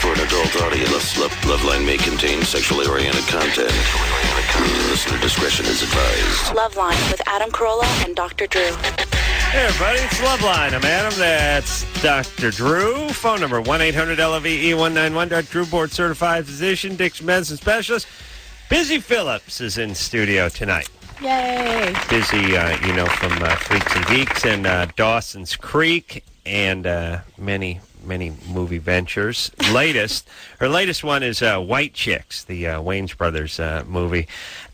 for an adult audience. Loveline may contain sexually oriented content. Listener discretion is advised. Loveline with Adam Carolla and Dr. Drew. Hey, everybody, it's Loveline. I'm Adam. That's Dr. Drew. Phone number 1-800-LOVE-191. Dr. Drew, board-certified physician, addiction medicine specialist. Busy Phillips is in studio tonight. Yay. Busy, from Freaks and Geeks and Dawson's Creek and many movie ventures. Her latest one is White Chicks, the Wayans Brothers movie.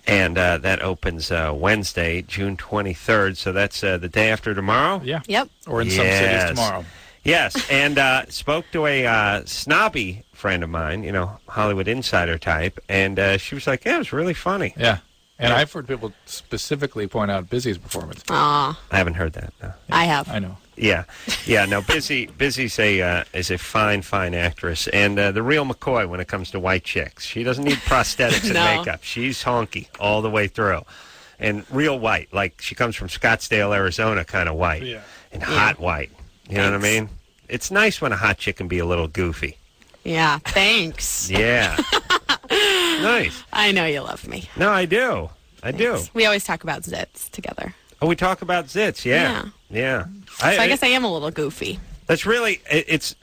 And that opens Wednesday, June 23rd. So that's the day after tomorrow? Yeah. Yep. Or in some cities tomorrow. Yes. And spoke to a snobby friend of mine, Hollywood insider type. And she was like, yeah, it was really funny. Yeah. And I've heard people specifically point out Busy's performance. Aw. I haven't heard that. No. Yeah, I have. I know. Yeah. No, Busy's a fine actress. And the real McCoy when it comes to White Chicks. She doesn't need prosthetics and makeup. She's honky all the way through. And real white, like she comes from Scottsdale, Arizona kind of white. Yeah. And hot white. You know what I mean? It's nice when a hot chick can be a little goofy. Yeah, thanks. Yeah. Nice. I know you love me. No, I do. I do. We always talk about zits together. Oh, we talk about zits, yeah. So I guess I am a little goofy. That's really, it's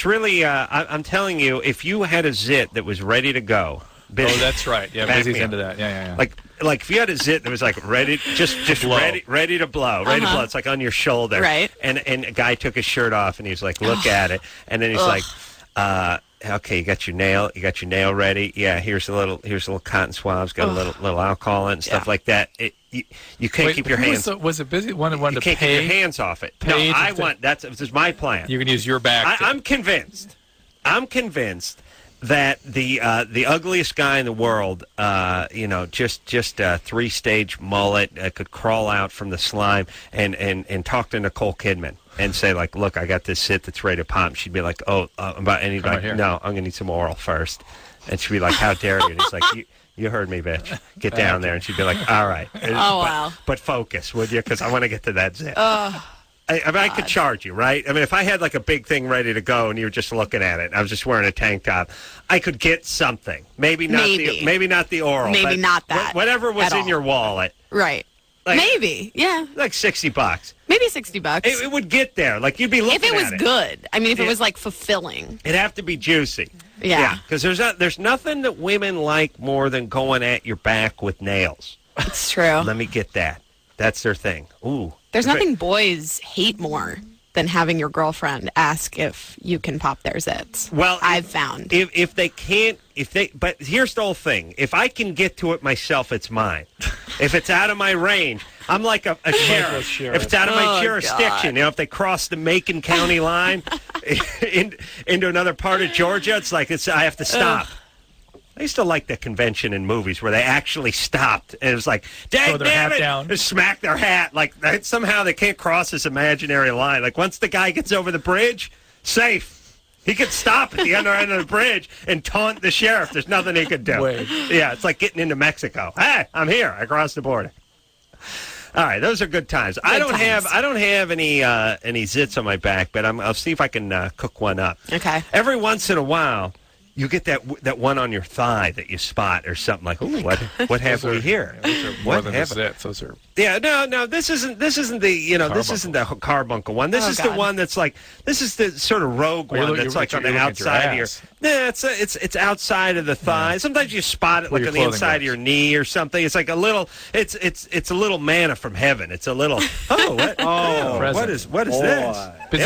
really, I'm telling you, if you had a zit that was ready to go. Oh, that's right. Yeah, Busy's into that. Yeah. Like if you had a zit that was like ready, just ready to blow, blow. It's like on your shoulder. Right. And a guy took his shirt off and he was like, look at it. And then he's like, okay, you got your nail ready. Yeah, here's a little cotton swabs, got a little alcohol in it and stuff like that. You can't keep your hands. Was it Busy? One you to can't pay? keep your hands off it. No, this is my plan. You can use your back. I'm convinced that the ugliest guy in the world, just a 3-stage mullet, could crawl out from the slime and talk to Nicole Kidman and say, like, look, I got this zit that's ready to pop. She'd be like, no, I'm going to need some oral first. And she'd be like, how dare you? And he's like, you heard me, bitch. Get down there. And she'd be like, all right. Wow. But focus, would you? Because I want to get to that zit. I could charge you, right? I mean, if I had like a big thing ready to go and you were just looking at it, I was just wearing a tank top, I could get something. Maybe not the oral. Maybe not that. Whatever was in your wallet. Right. Like, maybe. Yeah. Like $60. Maybe $60. It would get there. Like you'd be looking at it. If it was good. I mean, if it was like fulfilling. It'd have to be juicy. Yeah. Because there's nothing that women like more than going at your back with nails. It's true. Let me get that. That's their thing. Ooh. There's nothing boys hate more than having your girlfriend ask if you can pop their zits. Well, I've found. But here's the whole thing. If I can get to it myself, it's mine. If it's out of my range, I'm like a sheriff. If it's out of my jurisdiction, if they cross the Macon County line into another part of Georgia, it's like I have to stop. I used to like the convention in movies where they actually stopped and it was like, dang, damn it, down. Just smack their hat. Like somehow they can't cross this imaginary line. Like once the guy gets over the bridge, safe. He could stop at the other end of the bridge and taunt the sheriff. There's nothing he could do. Wait. Yeah, it's like getting into Mexico. Hey, I'm here. I crossed the border. All right, those are good times. I don't have any zits on my back, but I'll see if I can cook one up. Okay. Every once in a while, you get that one on your thigh that you spot or something like, ooh, what have we here? Yeah, more than the zits. Those are. Yeah, no, this isn't the this isn't the carbuncle one. This is the one that's like this is the sort of rogue one that's like on the outside of your. Yeah, it's outside of the thigh. Yeah. Sometimes you spot it like on the inside of your knee or something. It's like a little. It's a little manna from heaven. It's a little. What is this? But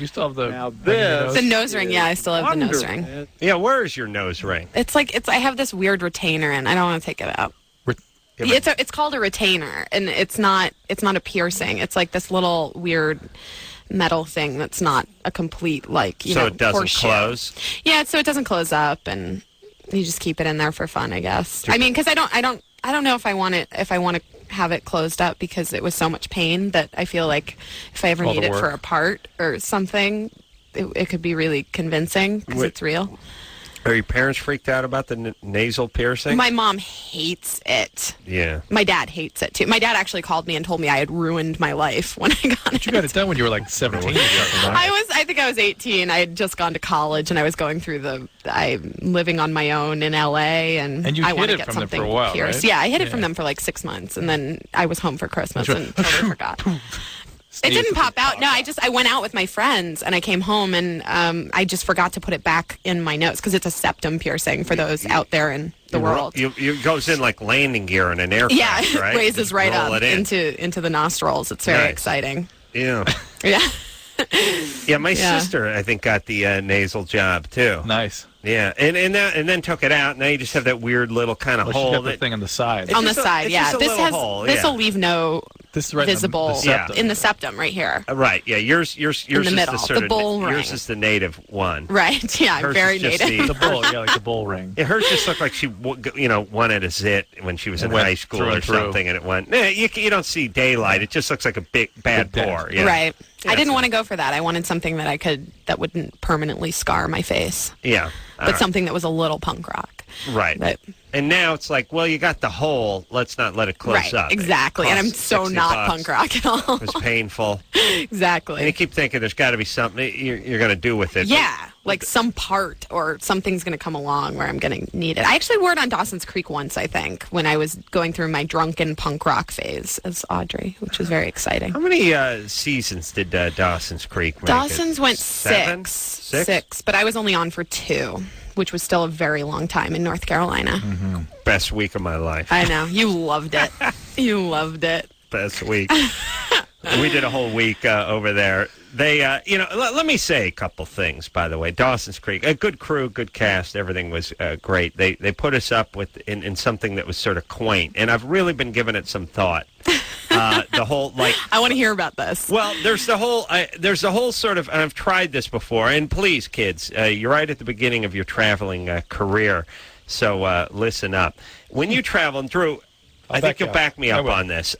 you still have the. Now this the nose ring. Yeah, I still have the nose ring. Yeah, where is your nose ring? I have this weird retainer in. I don't want to take it out. It's called a retainer, and it's not a piercing. It's like this little weird metal thing that's not a complete so it doesn't close. Yeah, so it doesn't close up, and you just keep it in there for fun, I guess. I mean, because I don't know if I want to have it closed up because it was so much pain that I feel like if I ever need it for a part or something, it could be really convincing because it's real. Are your parents freaked out about the nasal piercing? My mom hates it. Yeah. My dad hates it, too. My dad actually called me and told me I had ruined my life when I got it. You got it done when you were like 17 or something, right? I think I was 18. I had just gone to college, and I was going through I'm living on my own in L.A., and you I hid want to it get from them something for a while, pierced. right? Yeah, I hid it from them for like 6 months, and then I was home for Christmas and totally forgot. It didn't pop out. No, I went out with my friends, and I came home, and I just forgot to put it back in my nose because it's a septum piercing for those out there in the world. It goes in like landing gear in an aircraft, yeah, right? It raises right roll up into the nostrils. It's very exciting. Yeah. Yeah. Yeah, my sister, I think, got the nasal job, too. Nice. Yeah, and then took it out. Now you just have that weird little kind of hole. She got the thing on the side. On the side, yeah. This will leave no this is right visible in the septum right here. Right, yeah. Yours in the is middle, the bull ring. Yours is the native one. Right, yeah, Hers very is just native. the bull, yeah, like the bull ring. Yeah, hers just looked like she, wanted a zit when she was in high school or something, and it went. Nah, you don't see daylight. It just looks like a big bad pore. Yeah. Right. Yeah, I didn't want to go for that. I wanted something that wouldn't permanently scar my face. Yeah. But something that was a little punk rock. Right. But, and now it's like, well, you got the hole. Let's not let it close up. Exactly. And I'm so not $60. punk rock at all. It was painful. Exactly. And you keep thinking there's got to be something you're going to do with it. Yeah. Like some part or something's going to come along where I'm going to need it. I actually wore it on Dawson's Creek once, I think, when I was going through my drunken punk rock phase as Audrey, which was very exciting. How many seasons did Dawson's Creek make? Dawson's went 7? Six, but I was only on for 2, which was still a very long time in North Carolina. Mm-hmm. Best week of my life. I know. You loved it. You loved it. Best week. We did a whole week over there. They, let me say a couple things, by the way. Dawson's Creek, a good crew, good cast, everything was great. They put us up in something that was sort of quaint, and I've really been giving it some thought. The whole, like... I want to hear about this. Well, there's the whole sort of, and I've tried this before, and please, kids, you're right at the beginning of your traveling career, so listen up. When you travel, and Drew, I think you'll back me up on this.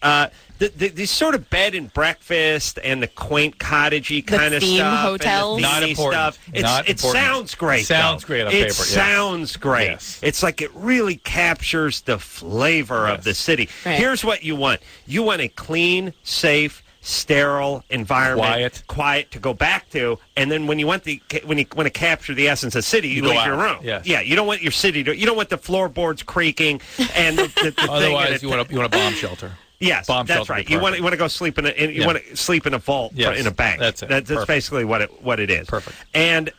The sort of bed and breakfast and the quaint cottagey kind of stuff. Hotels. And the Not important. Stuff. It sounds great. It sounds great on paper. It sounds great. Yes. It's like it really captures the flavor of the city. Right. Here's what you want. You want a clean, safe, sterile environment, quiet to go back to, and then when you want to capture the essence of the city, you leave your room. Yes. Yeah, you don't want your city you don't want the floorboards creaking and the Otherwise, thing. you want a bomb shelter. Yes, that's right. You want to go sleep in a vault in a bank. That's it. That's basically what it is. Perfect. And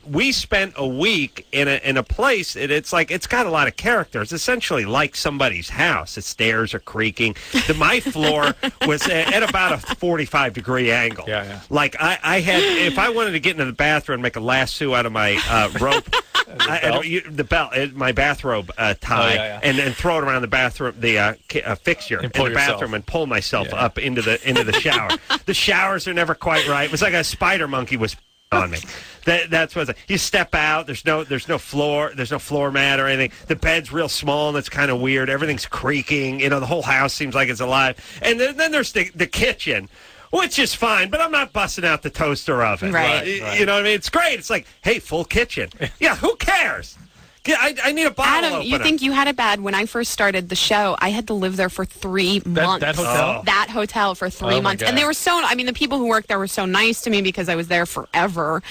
we spent a week in a place. It's like it's got a lot of character. It's essentially like somebody's house. The stairs are creaking. My floor was at about a 45-degree angle. Yeah. Like I had, if I wanted to get into the bathroom and make a lasso out of my rope. The belt, my bathrobe tie, and throw it around the bathroom, the fixture in the bathroom, and pull myself up into the shower. The showers are never quite right. It was like a spider monkey was on me. That's what you step out. There's no floor mat or anything. The bed's real small and it's kind of weird. Everything's creaking. The whole house seems like it's alive. And then there's the kitchen, which is fine, but I'm not busting out the toaster oven. Right. You know what I mean? It's great. It's like, hey, full kitchen. Yeah, who cares? I need a bottle Adam, opener. you think you had it bad. When I first started the show, I had to live there for 3 months. That hotel? That hotel for 3 months. And they were the people who worked there were so nice to me because I was there forever.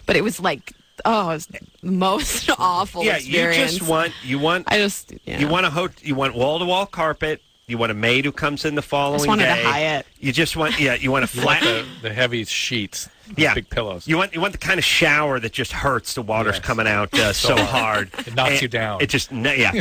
But it was like, it was the most awful experience. You want wall-to-wall carpet. You want a maid who comes in the following day. I just wanted a Hyatt. You just want, you want a flat. the heavy sheets. Big pillows. You want the kind of shower that just hurts. The water's coming out so hard. It knocks you down. It just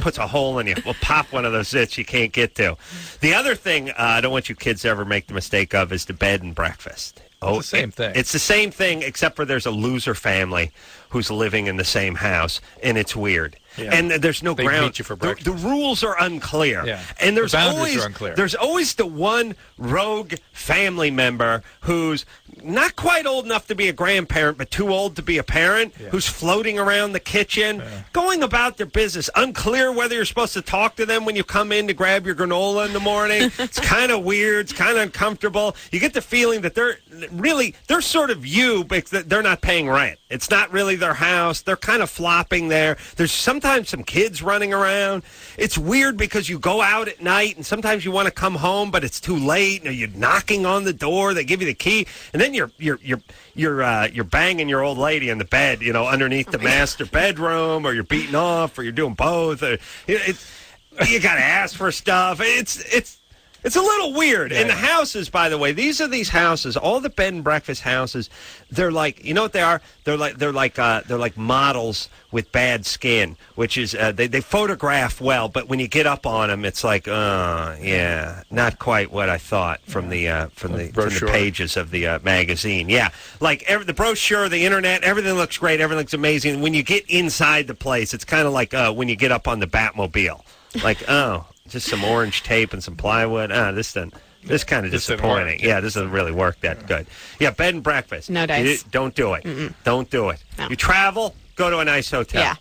puts a hole in you. We'll pop one of those zits you can't get to. The other thing I don't want you kids to ever make the mistake of is the bed and breakfast. It's the same thing. It's the same thing, except for there's a loser family who's living in the same house, and it's weird. and there's no They ground. meet you for breakfast. The rules are unclear, Yeah. and The boundaries are unclear. there's always the one rogue family member who's not quite old enough to be a grandparent, but too old to be a parent, who's floating around the kitchen, going about their business. Unclear whether you're supposed to talk to them when you come in to grab your granola in the morning. It's kind of weird. It's kind of uncomfortable. You get the feeling that they're sort of you, because they're not paying rent. It's not really their house. They're kind of flopping there. There's sometimes some kids running around. It's weird because you go out at night and sometimes you want to come home, but it's too late. You're knocking on the door. They give you the key, and then you're banging your old lady in the bed, underneath the master bedroom, or you're beating off, or you're doing both. You got to ask for stuff. It's a little weird. And the houses, by the way, these houses, all the bed and breakfast houses, they're like, you know what they are? They're like models with bad skin, which is they photograph well, but when you get up on them, it's like, not quite what I thought from the pages of the magazine. Yeah, like the brochure, the internet, everything looks great, everything looks amazing. When you get inside the place, it's kind of like when you get up on the Batmobile, like just some orange tape and some plywood. This kind of disappointing. Yeah, this doesn't really work that good. Yeah, bed and breakfast. No dice. Don't do it. Mm-mm. Don't do it. No. You travel, go to a nice hotel. Yeah.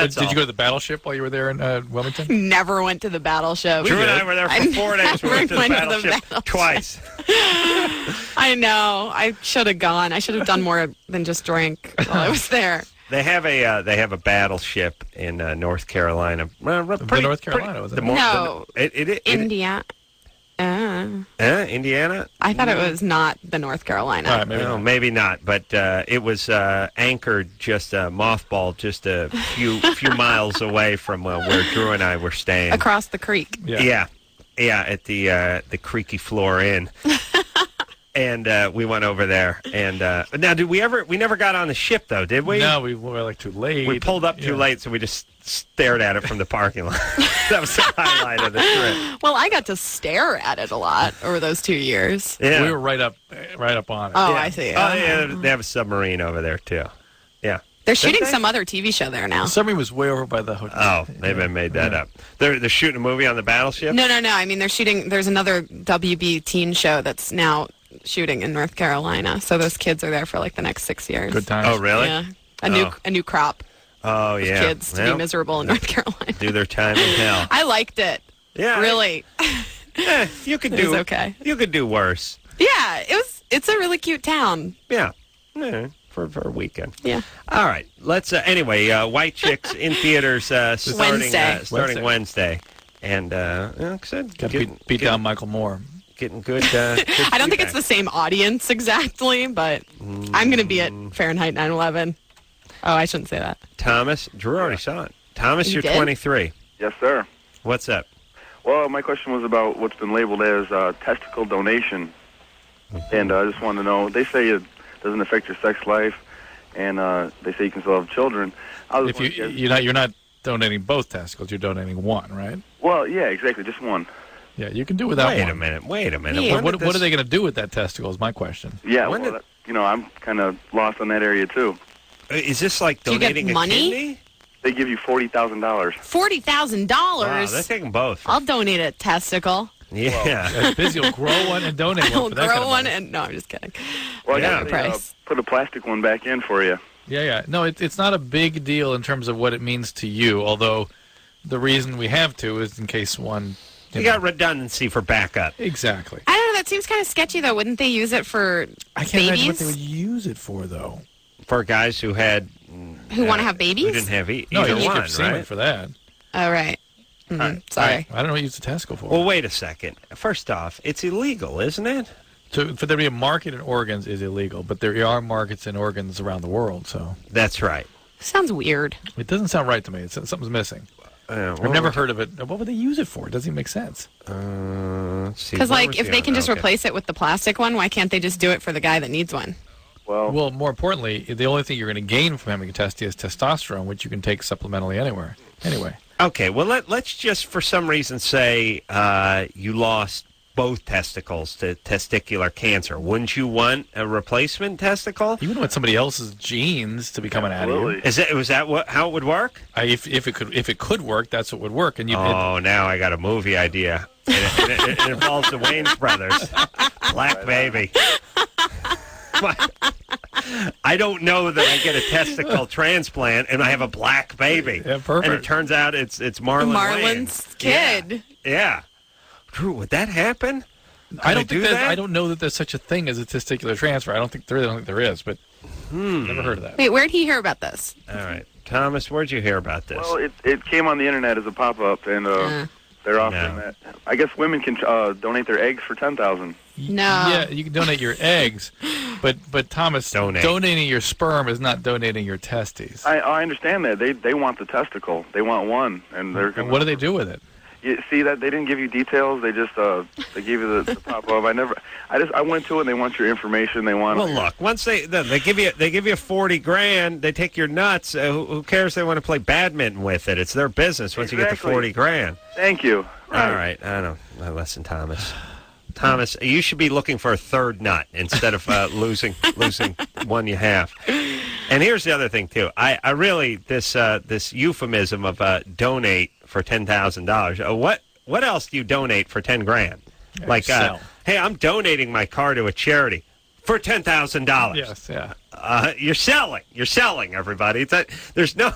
Did you go to the Battleship while you were there in Wilmington? Never went to the Battleship. Drew and I were there for 4 days. We went to the Battleship twice. I know. I should have gone. I should have done more than just drink while I was there. They have a battleship in North Carolina. North Carolina, was it? No, India. Indiana? I thought it was not the North Carolina. All right, maybe not. But it was anchored, just mothballed, just a few miles away from where Drew and I were staying. Across the creek. Yeah, at the Creaky Floor Inn. And we went over there. And now, we never got on the ship, though, did we? No, we were too late. We pulled up too late, so we just stared at it from the parking lot. That was the highlight of the trip. Well, I got to stare at it a lot over those 2 years. Yeah. We were right up on it. Oh, yeah. I see. Oh, yeah, they have a submarine over there, too. Yeah. They're shooting some other TV show there now. The submarine was way over by the hotel. Oh, maybe I made that up. They're shooting a movie on the battleship? No. I mean, there's another WB teen show that's now shooting in North Carolina. So those kids are there for like the next 6 years. Good times. Oh, really? Yeah. A new crop. Oh, of yeah. Kids to be miserable in North Carolina. Do their time in hell. I liked it. Yeah. Really. You could do okay. You could do worse. Yeah, it's a really cute town. Yeah. For a weekend. Yeah. All right. Let's anyway, White Chicks in theaters starting Wednesday. And like I said, got to beat down Michael Moore. Getting good. I don't think it's the same audience exactly, but I'm going to be at Fahrenheit 9/11. Oh, I shouldn't say that. Thomas, Drew already saw it. Thomas, you're 23. Yes, sir. What's up? Well, my question was about what's been labeled as testicle donation. And I just wanted to know, they say it doesn't affect your sex life, and they say you can still have children. If you're not donating both testicles, you're donating one, right? Well, yeah, exactly, just one. Yeah, you can do without one. Wait a minute. Yeah. What are they going to do with that testicle is my question. Yeah, I'm kind of lost on that area, too. Is this like donating a money? kidney? They give you $40,000. $40,000? Wow, they're taking both. I'll donate a testicle. Yeah. That's busy. You'll grow one and donate one I'll for that grow kind of one money. and... No, I'm just kidding. Well, Yeah. price. Put a plastic one back in for you. Yeah. No, it's not a big deal in terms of what it means to you, although the reason we have to is in case one... You got redundancy for backup. Exactly. I don't know. That seems kind of sketchy, though. Wouldn't they use it for I can't babies? imagine what they would use it for, though. For guys who had... Who want to have babies? Who didn't have either you one, skip semen right? for that. Oh, right. Sorry. I don't know what you use the testicle for. Well, wait a second. First off, it's illegal, isn't it? For there to be a market in organs is illegal, but there are markets in organs around the world, so... That's right. Sounds weird. It doesn't sound right to me. Something's missing. I've never heard of it. What would they use it for? It doesn't even make sense. Because, if they can just replace it with the plastic one, why can't they just do it for the guy that needs one? Well, more importantly, the only thing you're going to gain from having a testy is testosterone, which you can take supplementally anyway. Okay, well, let's just, for some reason, say you lost both testicles to testicular cancer. Wouldn't you want a replacement testicle? You wouldn't want somebody else's genes to be coming out of you. Was that how it would work? If it could work, that's what would work. And now I got a movie idea. It involves the Wayans brothers. Black baby. I don't know that I get a testicle transplant and I have a black baby. Yeah, perfect. And it turns out it's Marlon Marlon's kid. Yeah. Drew, would that happen? I don't know that there's such a thing as a testicular transfer. I don't think there is, but never heard of that. Wait, where'd he hear about this? All right. Thomas, where'd you hear about this? Well, it came on the internet as a pop-up, and they're offering that. I guess women can donate their eggs for $10,000. No. Yeah, you can donate your eggs, but Thomas, donating your sperm is not donating your testes. I understand that. They want the testicle. They want one, and they're going. What do they do with it? You see that they didn't give you details. They just they gave you the pop up. I went to it. And they want your information. They want. Well, look. Once they give you $40,000. They take your nuts. Who cares? They want to play badminton with it. It's their business. Once you get the $40,000. Thank you. All right. I don't. Listen, Thomas. Thomas, you should be looking for a third nut instead of losing one you have. And here's the other thing too. I really this euphemism of donate for $10,000. What else do you donate for $10,000? Like, hey, I'm donating my car to a charity for $10,000. Yes, yeah. You're selling, everybody. There's no.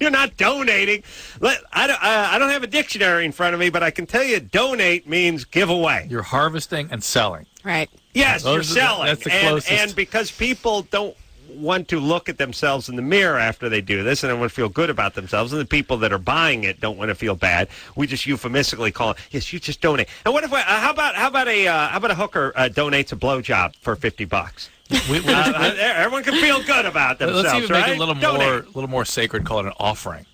You're not donating. I don't have a dictionary in front of me, but I can tell you donate means give away. You're harvesting and selling. Right. Yes, you're selling. That's the closest. And because people don't want to look at themselves in the mirror after they do this, and they want to feel good about themselves, and the people that are buying it don't want to feel bad, we just euphemistically call it, yes, you just donate. And what if how about a hooker donates a blowjob for $50? Everyone can feel good about themselves. Let's even right? make it a little more sacred. Call it an offering.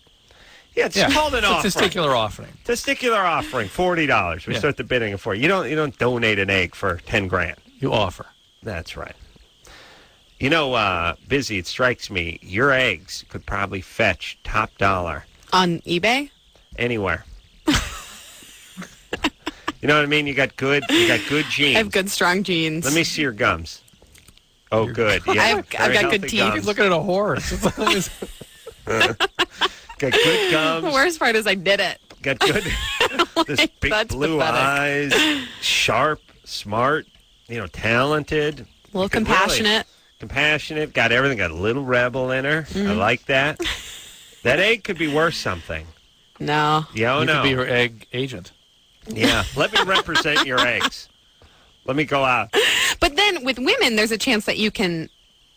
Yeah, it's called an offering. Testicular offering. Testicular offering, $40. We start the bidding at $40. You don't donate an egg for $10,000. You offer. That's right. You know, Busy, it strikes me, your eggs could probably fetch top dollar. On eBay? Anywhere. You know what I mean? You got good genes. I have good, strong genes. Let me see your gums. Oh, good. Yeah, I've got good teeth. He's looking at a horse. Got good gums. The worst part is I did it. Got good. This big blue eyes, sharp, smart, talented. A little compassionate. Compassionate. Got everything. Got a little rebel in her. I like that. That egg could be worth something. No. Yeah, You could be her egg agent. Yeah. Let me represent your eggs. Let me go out. But then with women, there's a chance that you can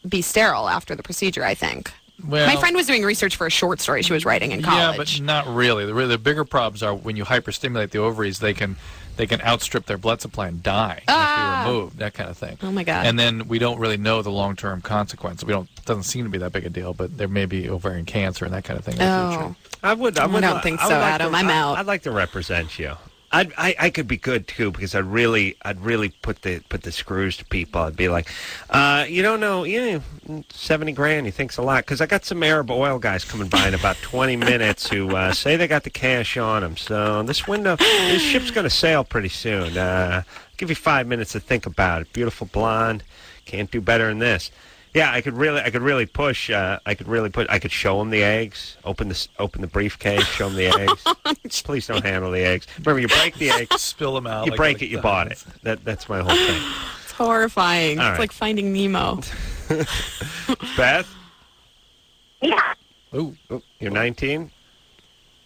be sterile after the procedure, I think. Well, my friend was doing research for a short story she was writing in college. Yeah, but not really. The bigger problems are when you hyperstimulate the ovaries, they can outstrip their blood supply and die. Have to be removed, that kind of thing. Oh my God! And then we don't really know the long-term consequences. It doesn't seem to be that big a deal, but there may be ovarian cancer and that kind of thing in the future. I don't think so, Adam. I'm out. I'd like to represent you. I could be good too because I'd really put the screws to people. I'd be like, you don't know, $70,000 you think's a lot because I got some Arab oil guys coming by in about 20 minutes who say they got the cash on them. So this ship's going to sail pretty soon. I'll give you 5 minutes to think about it. Beautiful blonde, can't do better than this. Yeah, I could really push. I could show them the eggs. Open the briefcase. Show them the eggs. Please don't handle the eggs. Remember, you break the eggs, spill them out. You break it, you bought it. That's my whole thing. It's horrifying. It's like Finding Nemo. Beth. Yeah. Ooh, you're 19.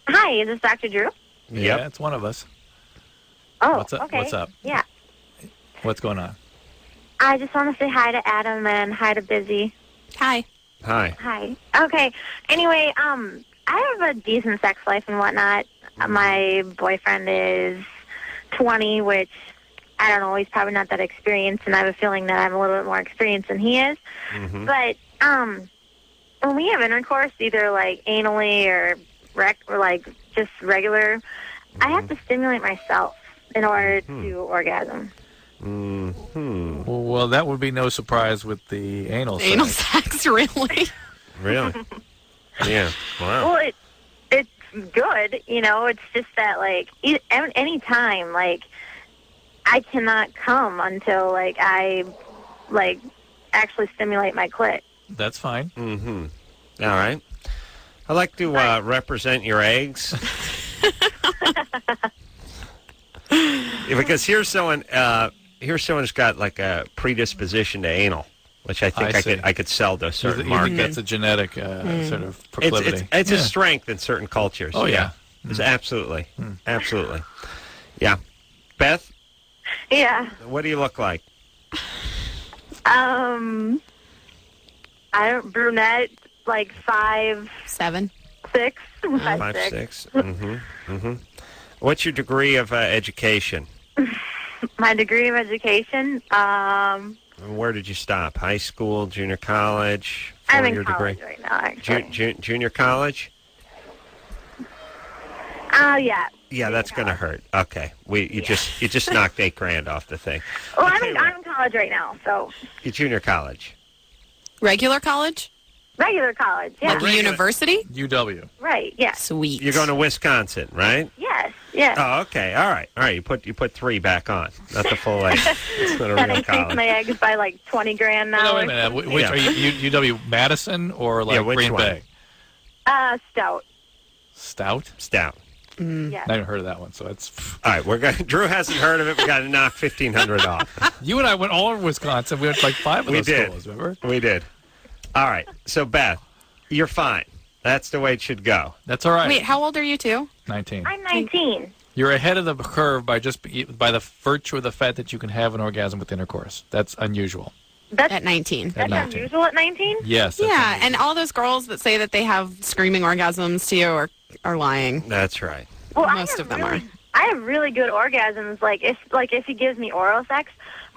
Hi, is this Dr. Drew? Yeah, it's one of us. Oh, What's up? Okay. What's up? Yeah. What's going on? I just want to say hi to Adam and hi to Busy. Hi. Hi. Hi. Okay. Anyway, I have a decent sex life and whatnot. My boyfriend is 20, which I don't know. He's probably not that experienced, and I have a feeling that I'm a little bit more experienced than he is. Mm-hmm. But when we have intercourse, either like anally or like just regular, I have to stimulate myself in order to orgasm. Mm-hmm. Well, that would be no surprise with the anal sex. Anal sex, really? Really? Yeah. Wow. Well, it's good, It's just that, like, any time, like, I cannot come until I actually stimulate my clit. That's fine. Mm-hmm. All right. I'd like to represent your eggs. Because here's someone who's got like a predisposition to anal, which I think I could sell to a certain market. You think that's a genetic sort of proclivity? It's a strength in certain cultures. Oh, yeah. It's absolutely. Absolutely. Yeah. Beth? Yeah. What do you look like? Brunette, like 5'7", 7. 6. 5'6". Mm-hmm. Mm-hmm. What's your degree of education? My degree of education, Where did you stop? High school, junior college? I'm in Four-year college degree? right now, actually. Junior college? Yeah. Yeah, that's going to hurt. Okay, you just knocked $8,000 off the thing. Well, I'm in college right now, so. You're junior college. Regular college? Regular college, yeah. Like a university? UW. Right, yeah. Sweet. You're going to Wisconsin, right? Yes, yes. Oh, okay. All right. You put 3 back on, not the full 8. It's not a That real increased college. my eggs by like $20,000 now. No, wait a minute. Which are you UW Madison or like which Green one? Bay? Stout. Stout. Yeah. I haven't heard of that one, so it's. All right, Drew hasn't heard of it. We got to knock $1,500 off. You and I went all over Wisconsin. We went to like 5 of those schools. Remember? We did. All right. So Beth, you're fine. That's the way it should go. That's all right. Wait, how old are you two? 19. I'm 19. You're ahead of the curve by the virtue of the fact that you can have an orgasm with intercourse. That's unusual. That's At 19. That's 19. unusual at 19? Yes. That's Yeah, unusual. and all those girls that say that they have screaming orgasms to you are lying. That's right. Well, Most of them are. I have really good orgasms, if he gives me oral sex.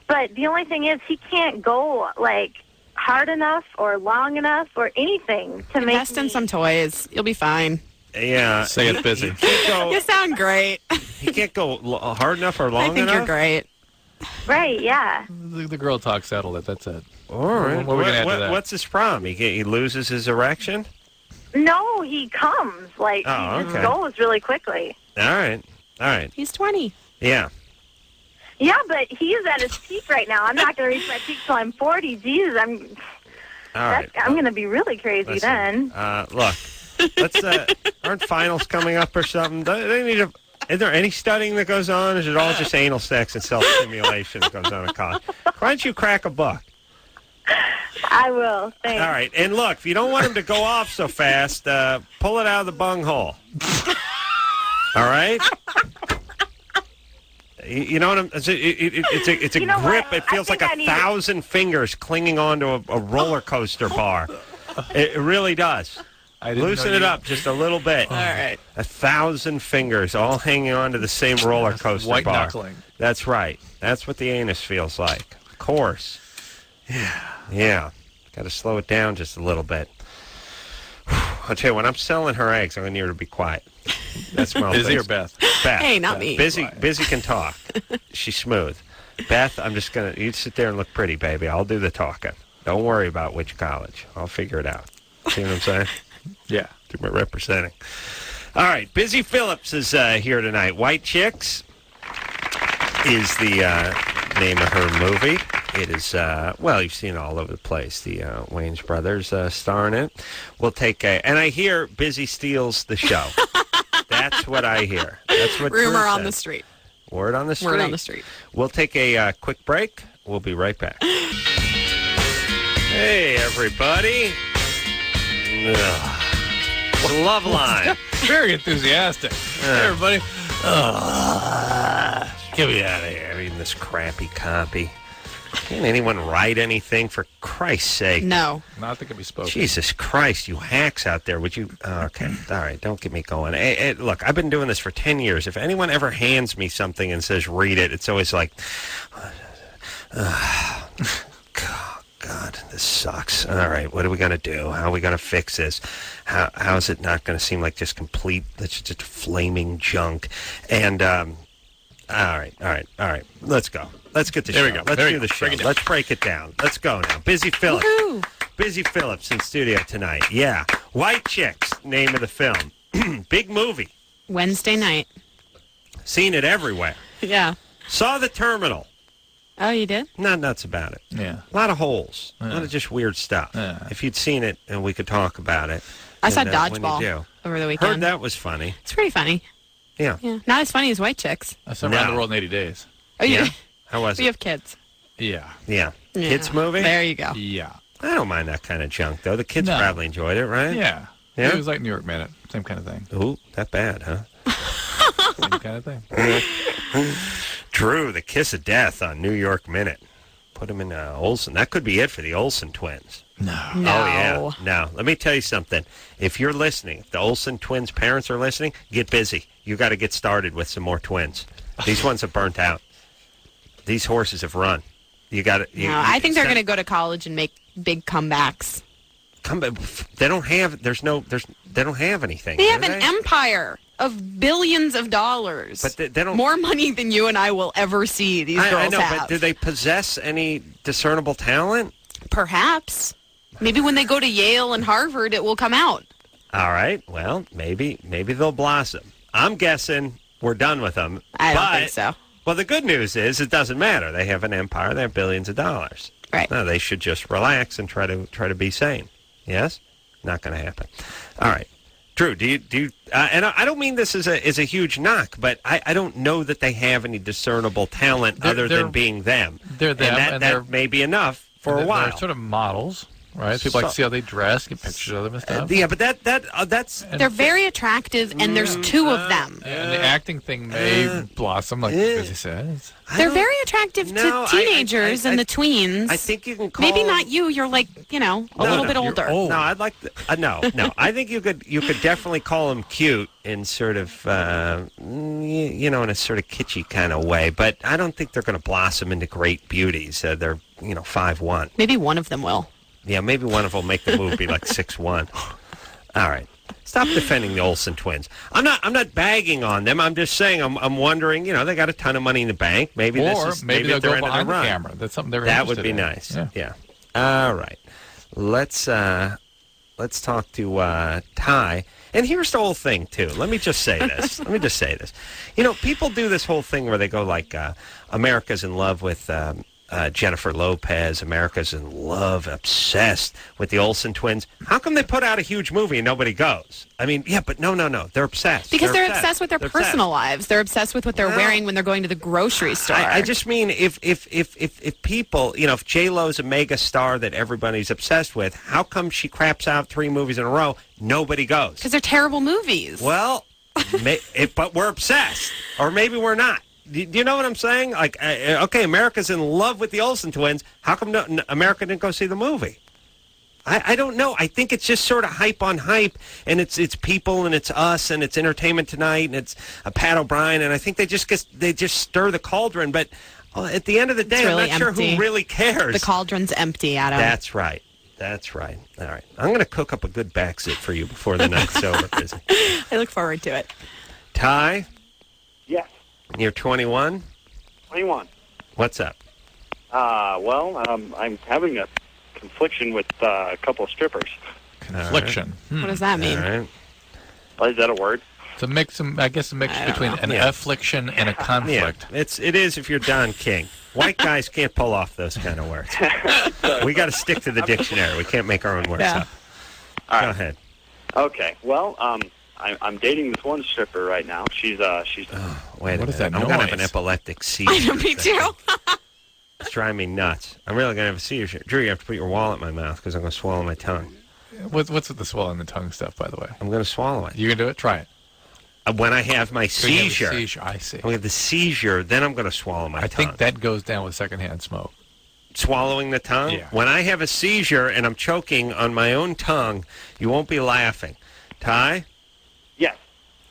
But the only thing is, he can't go hard enough or long enough or anything to make Invest in some toys. You'll be fine. Yeah. Say it's busy. You sound great. He can't go hard enough or long I think enough? you're great. Right, yeah. The girl talk settled it. That's it. All right. What are we gonna add to that? What's his problem? He loses his erection? No, he comes. He just goes really quickly. All right. He's 20. Yeah. Yeah, but he's at his peak right now. I'm not going to reach my peak till I'm 40. Jesus, All right. I'm going to be really crazy Listen, then. Look, aren't finals coming up or something? Is there any studying that goes on? Is it all just anal sex and self-stimulation that goes on in college? Why don't you crack a book? I will. Thanks. All right. And look, if you don't want him to go off so fast, pull it out of the bunghole. All right? You know what I'm... It's a You know grip. what? It feels I like think I 1,000 fingers clinging onto a roller coaster bar. It really does. Loosen it up just a little bit. All right. 1,000 fingers all hanging onto the same roller coaster White bar. knuckling. That's right. That's what the anus feels like. Of course. Yeah. Got to slow it down just a little bit. I'll tell you, when I'm selling her eggs, I'm going to need her to be quiet. That's my Busy or Beth? Beth. Hey, not me. Busy can talk. She's smooth. Beth, I'm just going to... You sit there and look pretty, baby. I'll do the talking. Don't worry about which college. I'll figure it out. See what I'm saying? Yeah. Do my representing. All right. Busy Phillips is here tonight. White Chicks is the name of her movie. It is, you've seen it all over the place. The Wayans brothers star in it. We'll take a... And I hear Busy steals the show. That's what I hear. That's what Rumor Drew on said. the street. Word on the street. Word on the street. We'll take a quick break. We'll be right back. Hey, everybody. Loveline. Very enthusiastic. Hey, everybody. Get me out of here. Reading this crappy copy. Can't anyone write anything, for Christ's sake? No. Not that can be spoken. Jesus Christ, you hacks out there. Would you... okay. All right. Don't get me going. Hey, look, I've been doing this for 10 years. If anyone ever hands me something and says, read it, it's always like... God, this sucks. All right, what are we going to do? How are we going to fix this? How is it not going to seem like just just flaming junk? And, all right. Let's go. Let's get the show. There we go. Let's There do you the go. show. Break it down. Let's break it down. Let's go now. Busy Phillips. Woohoo! Busy Phillips in studio tonight. Yeah. White Chicks, name of the film. Big movie. Wednesday night. Seen it everywhere. Yeah. Saw The Terminal. Oh, you did? Not nuts about it. Yeah. A lot of holes. Yeah. A lot of just weird stuff. Yeah. If you'd seen it and we could talk about it. I saw when you Dodgeball do. over the weekend. Heard that was funny. It's pretty funny. Yeah. Yeah. Not as funny as White Chicks. I saw Around the World in 80 Days. Oh, Yeah? How was We it? have kids. Yeah. Yeah. Yeah. Kids movie? There you go. Yeah. I don't mind that kind of junk, though. The kids No. probably enjoyed it, right? Yeah. Yeah? It was like New York Minute. Same kind of thing. Ooh, that bad, huh? Same kind of thing. Drew, the kiss of death on New York Minute. Put him in Olsen. That could be it for the Olsen twins. No. Oh, yeah. No. Let me tell you something. If you're listening, if the Olsen twins' parents are listening, get busy. You got to get started with some more twins. These ones have burnt out. These horses have run. You got to. No, I think they're going to go to college and make big comebacks. They don't have. They don't have anything. They have an empire of billions of dollars. But they don't. More money than you and I will ever see. These girls I know, have. but do they possess any discernible talent? Perhaps. Maybe when they go to Yale and Harvard, it will come out. All right. Well, maybe they'll blossom. I'm guessing we're done with them. I don't think so. Well, the good news is it doesn't matter. They have an empire. They have billions of dollars. Right. No, they should just relax and try to be sane. Yes? Not going to happen. All right. Drew, do you and I don't mean this as a huge knock, but I don't know that they have any discernible talent other than being them. They're them, and that may be enough for a while. They're sort of models, right? People like to see how they dress, get pictures of them and stuff. Yeah, but that's... They're very attractive, and there's two of them. And the acting thing may blossom, like Busy says. They're very attractive to teenagers and the tweens. I think you can call... Maybe not you. You're like, a little bit older. Old. No, I'd like to... no. I think you could definitely call them cute in sort of, in a sort of kitschy kind of way. But I don't think they're going to blossom into great beauties. They're, 5'1". Maybe one of them will. Yeah, maybe one of them will make the move be like 6'1". All right. Stop defending the Olsen twins. I'm not bagging on them. I'm just saying I'm wondering, they got a ton of money in the bank. Maybe maybe they'll go behind the run. camera. That's something they're That would interested be in. nice. Yeah. All right. Let's talk to Ty. And here's the whole thing too. Let me just say this. People do this whole thing where they go like America's in love with Jennifer Lopez, America's in love, obsessed with the Olsen twins. How come they put out a huge movie and nobody goes? I mean, yeah, but no. They're obsessed. Because they're obsessed with their personal lives. They're obsessed with what they're wearing when they're going to the grocery store. I just mean if people, if J-Lo's a mega star that everybody's obsessed with, how come she craps out 3 movies in a row? Nobody goes. Because they're terrible movies. Well, but we're obsessed. Or maybe we're not. Do you know what I'm saying? Like, okay, America's in love with the Olsen twins. How come America didn't go see the movie? I don't know. I think it's just sort of hype on hype, and it's people, and it's us, and it's Entertainment Tonight, and it's Pat O'Brien, and I think they just stir the cauldron. But at the end of the day, really I'm not sure who really cares. The cauldron's empty, Adam. That's right. All right. I'm going to cook up a good backsit for you before the night's over, Izzy. I look forward to it. Ty? Yes. You're 21? 21. What's up? I'm having a confliction with a couple of strippers. Confliction. Right. What does that mean? All right. Is that a word? It's a mix. I guess a mix between an affliction and a conflict. Yeah, it is if you're Don King. White guys can't pull off those kind of words. We got to stick to the dictionary. We can't make our own words up. All right. Go ahead. Okay. Well, I'm dating this one stripper right now. She's Oh, wait a minute. is that I'm going to have noise? an epileptic seizure. I know, me too. It's driving me nuts. I'm really going to have a seizure. Drew, you have to put your wallet in my mouth because I'm going to swallow my tongue. What's with the swallowing the tongue stuff, by the way? I'm going to swallow it. You can do it? Try it. When I have my So you have a seizure, seizure, I see. I'm going to have the seizure, then I'm going to swallow my tongue. I think that goes down with secondhand smoke. Swallowing the tongue? Yeah. When I have a seizure and I'm choking on my own tongue, you won't be laughing. Ty? yes.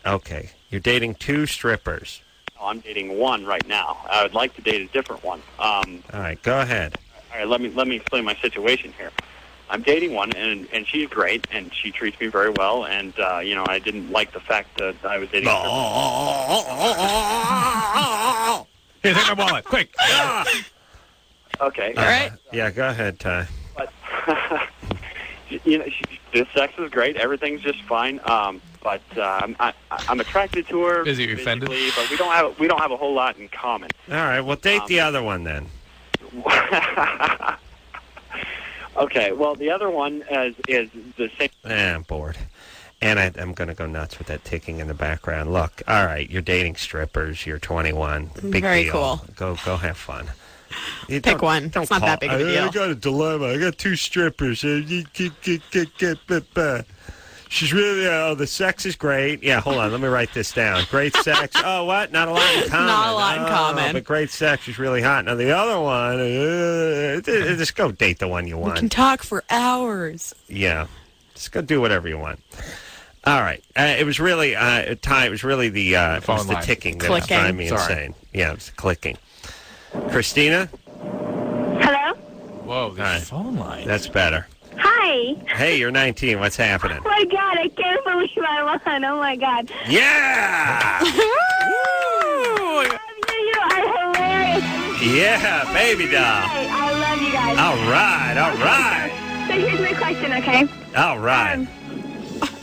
Okay. You're dating 2 strippers. Oh, I'm dating one right now. I would like to date a different one. All right, go ahead. All right, let me explain my situation here. I'm dating one, and she's great, and she treats me very well, and, I didn't like the fact that I was dating Here, take my wallet, quick. Okay. All right. Yeah, go ahead, Ty. But, the sex is great. Everything's just fine. but I'm attracted to her. Is he offended? But we don't have a whole lot in common. All right, well, date the other one then. Okay, well, the other one is the same. I'm bored. And I'm going to go nuts with that ticking in the background. Look, all right, you're dating strippers. You're 21. Big Very deal. cool. Go have fun. Pick one. It's not that big of a deal. I got a dilemma. I got 2 strippers. She's really, the sex is great. Yeah, hold on. Let me write this down. Great sex. Oh, what? Not a lot in common. Not a lot in common. But great sex. She's really hot. Now, the other one, just go date the one you want. We can talk for hours. Yeah. Just go do whatever you want. All right. It was really, Ty, it was really the ticking that was driving me insane. Yeah, it was the clicking. Christina? Hello? Whoa, the phone line. That's better. Hi. Hey, you're 19. What's happening? Oh, my God. I can't believe I won. Oh, my God. Yeah! You are hilarious. Yeah, baby doll. Hey, I love you guys. All right, all right. So here's my question, okay? All right.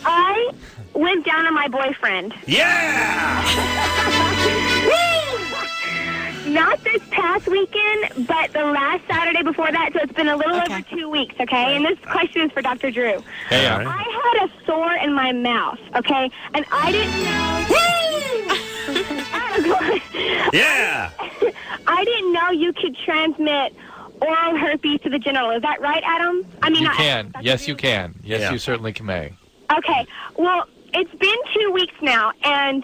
I went down on my boyfriend. Yeah! Not this past weekend, but the last Saturday before that, so it's been a little over 2 weeks, okay? And this question is for Dr. Drew. Hey, I had a sore in my mouth, okay? And I didn't know... Yeah! I didn't know you could transmit oral herpes to the genital. Is that right, Adam? I mean, you can. Yes, you can. Yes, you certainly may. Okay. Well, it's been 2 weeks now, and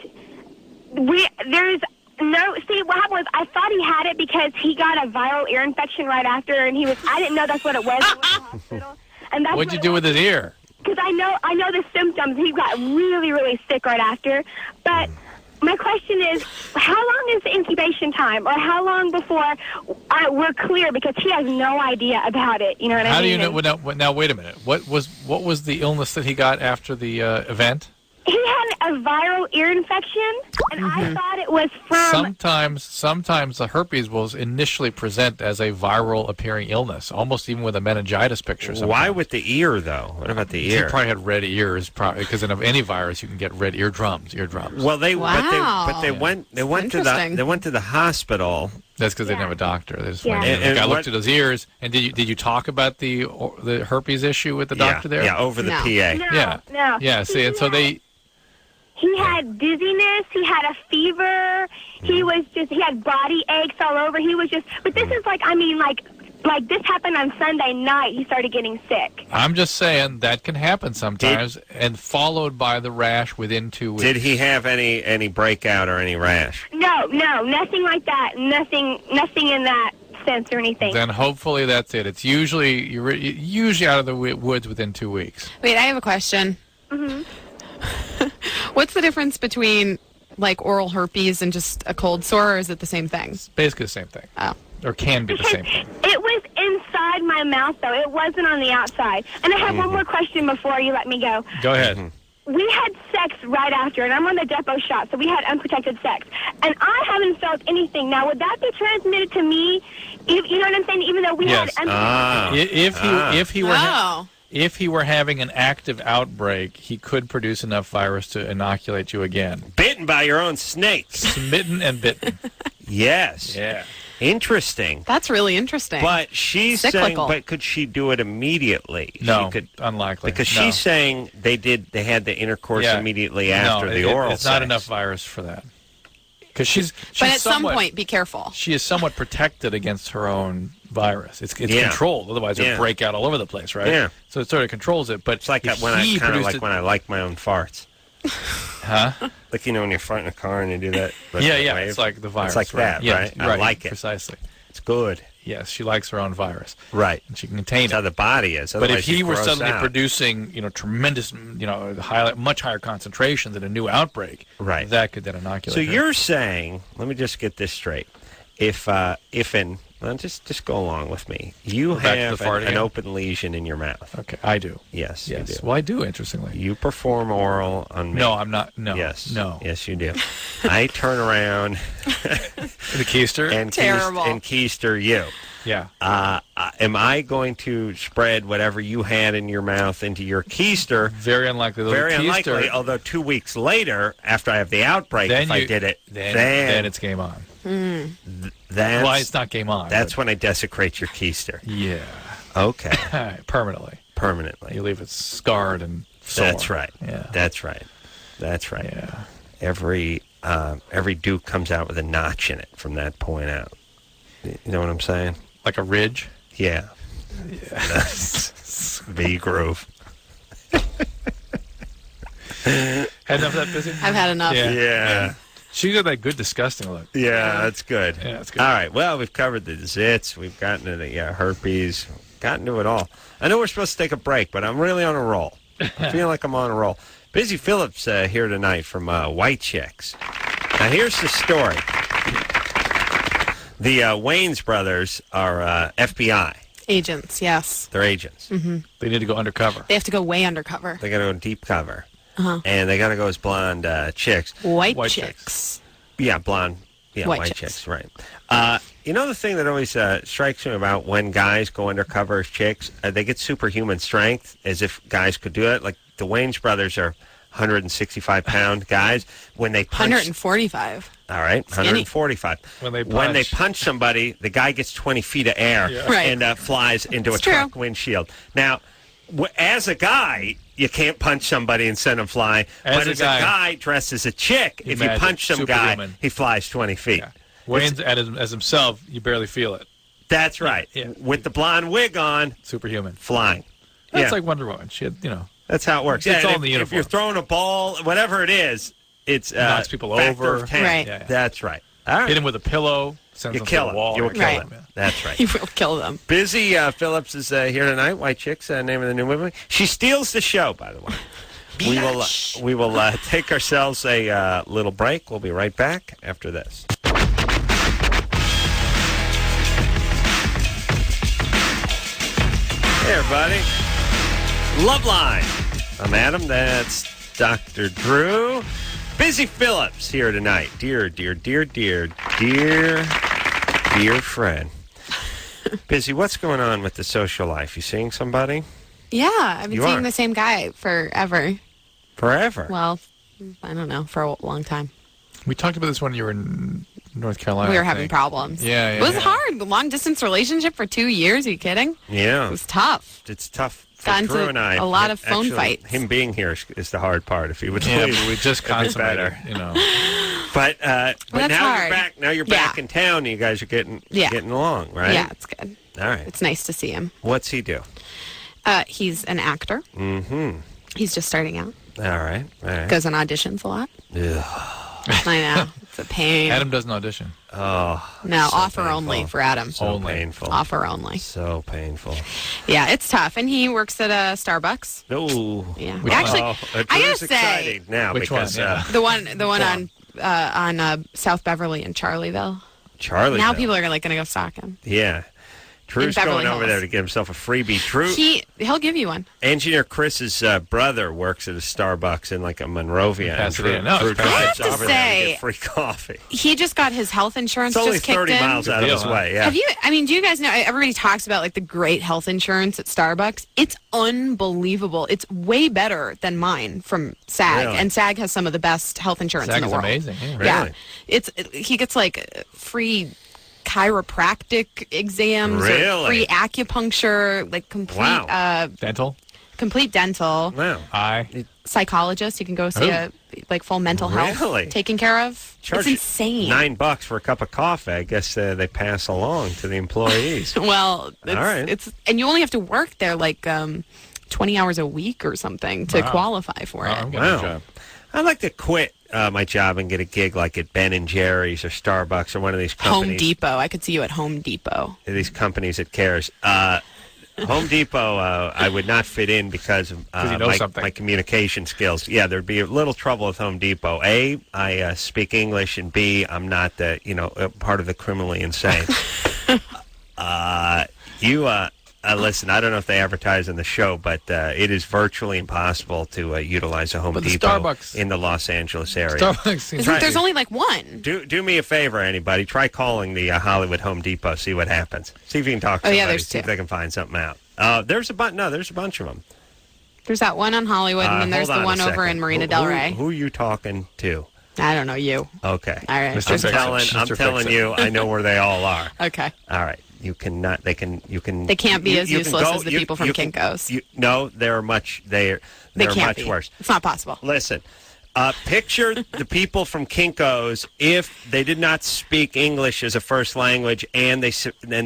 there's no. See, what happened was I thought he had it because he got a viral ear infection right after, and I didn't know that's what it was. I went to the hospital, and that's What'd you do with his ear? Because I know the symptoms. He got really, really sick right after, but. My question is, how long is the incubation time, or how long before we're clear? Because he has no idea about it. You know what I mean? How do you know? Now, wait a minute. What was the illness that he got after the event? He had a viral ear infection, and I thought it was from... Sometimes the herpes will initially present as a viral appearing illness, almost even with a meningitis picture. Sometimes. Why with the ear, though? What about the ear? He probably had red ears, because in any virus you can get red eardrums. Well, they went to the hospital. That's because they didn't have a doctor. They just went in. The guy looked at his ears. And did you talk about the herpes issue with the doctor there? Yeah, over the PA. No. Yeah. See, and so they. He had dizziness. He had a fever. He had body aches all over. But this is like this happened on Sunday night. He started getting sick. I'm just saying that can happen sometimes, and followed by the rash within 2 weeks. Did he have any breakout or any rash? No, nothing like that. Nothing in that sense or anything. Then hopefully that's it. It's you're usually out of the woods within 2 weeks. Wait, I have a question. Mm-hmm. What's the difference between like oral herpes and just a cold sore, or is it the same thing? It's basically the same thing. Oh. Or can be the same thing. It was inside my mouth, though. It wasn't on the outside. And I have one more question before you let me go. Go ahead. We had sex right after, and I'm on the depot shot, so we had unprotected sex. And I haven't felt anything. Now, would that be transmitted to me? You know what I'm saying? Even though we had unprotected If he were having an active outbreak, he could produce enough virus to inoculate you again. Bitten by your own snake. Smitten and bitten. Yes. Yeah. Interesting. That's really interesting. But she's saying, but could she do it immediately? No, she could, unlikely. Because she's saying they had the intercourse immediately after the oral it's not sex. enough virus for that. Because she's but at some point, be careful. She is somewhat protected against her own virus. It's controlled. Otherwise, it would break out all over the place, right? Yeah. So it sort of controls it. But it's like when I like my own farts. Huh? Like, when you're farting in a car and you do that. Yeah. It's like the virus. It's like that, right? I like it. Precisely. It's good. Yes, she likes her own virus. Right. And she can contain it. That's how the body is. But if he were suddenly producing, tremendous, much higher concentrations in a new outbreak, that could then inoculate So her. you're saying, let me just get this straight. Just go along with me. You have an open lesion in your mouth. Okay, I do. Yes, you do. Well, I do, interestingly. You perform oral on me. No, I'm not. No. Yes. No. Yes, you do. I turn around. The keister? And terrible. And keister you. Yeah. Am I going to spread whatever you had in your mouth into your keister? Very unlikely. Very unlikely, although 2 weeks later, after I have the outbreak, if I did it, then it's game on. Why it's not game on? That's when I desecrate your keister. Yeah. Okay. Permanently. You leave it scarred and sore. That's right. Yeah. That's right. Yeah. Every Duke comes out with a notch in it from that point out. You know what I'm saying? Like a ridge? Yeah. V groove. Had enough of that, Busy? I've had enough. Yeah. She got that good disgusting look. Yeah, that's good. Yeah, that's good. All right. Well, we've covered the zits. We've gotten to the herpes. Gotten to it all. I know we're supposed to take a break, but I'm really on a roll. I feel like I'm on a roll. Busy Phillips here tonight from White Chicks. Now, here's the story. The Wayans brothers are FBI. Agents, yes. They're agents. Mm-hmm. They need to go undercover. They have to go way undercover. They got to go deep cover. Uh-huh. And they got to go as blonde chicks. White chicks. Yeah, blonde. Yeah, white chicks, right. You know the thing that always strikes me about when guys go undercover as chicks? They get superhuman strength, as if guys could do it. Like the Wayans brothers are 165-pound guys. When they punch... 145. All right, 145. When they punch somebody, the guy gets 20 feet of air and flies into a truck windshield. Now, as a guy, you can't punch somebody and send him flying. But as a guy dressed as a chick, if you punch some guy, he flies 20 feet. Yeah. Wayne's as himself, you barely feel it. That's right. Yeah. With the blonde wig on, superhuman, flying. That's like Wonder Woman. She had, That's how it works. It's all if, in the uniform. If you're throwing a ball, whatever it is, it's knocks people over. Of 10. Right. Yeah. That's right. All right. Hit him with a pillow. Sends You him kill to him. the wall. You will kill him. That's right. You will kill them. Busy Phillips is here tonight. White Chicks, name of the new movie. She steals the show, by the way. We will take ourselves a little break. We'll be right back after this. Hey, everybody. Loveline. I'm Adam. That's Dr. Drew. Busy Phillips here tonight. Dear friend. Busy, what's going on with the social life? You seeing somebody? Yeah, I've been seeing the same guy forever. Forever? Well, I don't know, for a long time. We talked about this when you were in North Carolina. We were having problems. Yeah. It was hard. The long-distance relationship for 2 years. Are you kidding? Yeah. It was tough. It's tough for Got Drew into and I. a lot of phone Actually, fights. Him being here is the hard part. If he would Yeah, leave, but we just consummated, But that's now hard. you're back. Now you're back in town. You guys are getting along, right? Yeah, it's good. All right. It's nice to see him. What's he do? He's an actor. Mm-hmm. He's just starting out. All right. Goes on auditions a lot. Ugh. I know. It's a pain. Adam doesn't audition. Oh. No, so offer painful. only for Adam. So painful. Offer only. So painful. Yeah, it's tough. And he works at a Starbucks. Oh. Yeah. Which Actually, one? I gotta say, exciting now Which because one? Yeah. the one on South Beverly in Charlieville. Charlieville. Now people are going to go stalk him. Yeah. Drew's Beverly going over Hills. there to get himself a freebie. Drew, He'll give you one. Engineer Chris's brother works at a Starbucks in like a Monrovia. And Pasadena. Drew, No, Drew it's drives I have to over there and say- get free coffee. He just got his health insurance It's only just kicked 30 in. miles out of his deal, way. Yeah. Have you? I mean, do you guys know? Everybody talks about like the great health insurance at Starbucks. It's unbelievable. It's way better than mine from SAG, Really? and SAG has some of the best health insurance SAG in the is world. amazing. Yeah. Yeah, Really? he gets like free chiropractic exams, Really? or free acupuncture, like complete Dental. complete dental. Wow. Eye. Psychologist, you can go see a like full mental health Really? taken care of. Charge It's insane. $9 for a cup of coffee. I guess they pass along to the employees. Well, All right. it's and you only have to work there like 20 hours a week or something to qualify for it. I'm getting a Wow. job. I'd like to quit my job and get a gig like at Ben and Jerry's or Starbucks or one of these companies. Home Depot. I could see you at Home Depot. These companies that cares. Home Depot, I would not fit in because of you know something. my communication skills. Yeah, there'd be a little trouble with Home Depot. A, I speak English, and B, I'm not part of the criminally insane. Listen, I don't know if they advertise in the show, but it is virtually impossible to utilize a Home But the Depot Starbucks- in the Los Angeles area. Starbucks seems There's only like one. Do me a favor, anybody. Try calling the Hollywood Home Depot. See what happens. See if you can talk to Oh, somebody. yeah, there's see if two. they can find something out. There's a bunch. No, there's a bunch of them. There's that one on Hollywood, and then there's Hold the on a one over second. in Marina Del Rey. Who are you talking to? I don't know, you. Okay. All right. Mr. I'm Fix-It. telling Mr. you, I know where they all are. Okay. All right. You cannot. They can. You can. They can't be as you useless can go- as the you- people from you can- Kinko's. No, they're much. They're They can't much be. worse. It's not possible. Listen, picture the people from Kinko's if they did not speak English as a first language and they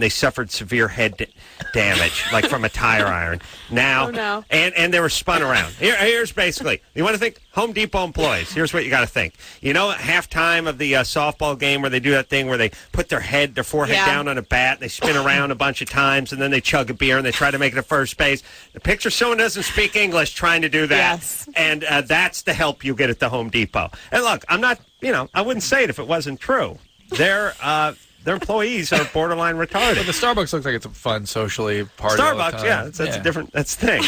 suffered severe head damage, like from a tire iron. Now, Oh, no. and they were spun around. Here's basically, you want to think Home Depot employees. Here's what you got to think. You know, at halftime of the softball game where they do that thing where they put their forehead Yeah. down on a bat, and they spin around a bunch of times, and then they chug a beer and they try to make it to first base. The picture someone doesn't speak English trying to do that. Yes. And that's the help you get at the Home Depot. And look, I'm not, I wouldn't say it if it wasn't true. Their employees are borderline retarded. But the Starbucks looks like it's a fun, socially party all the Starbucks, time. yeah, that's a different, that's the thing.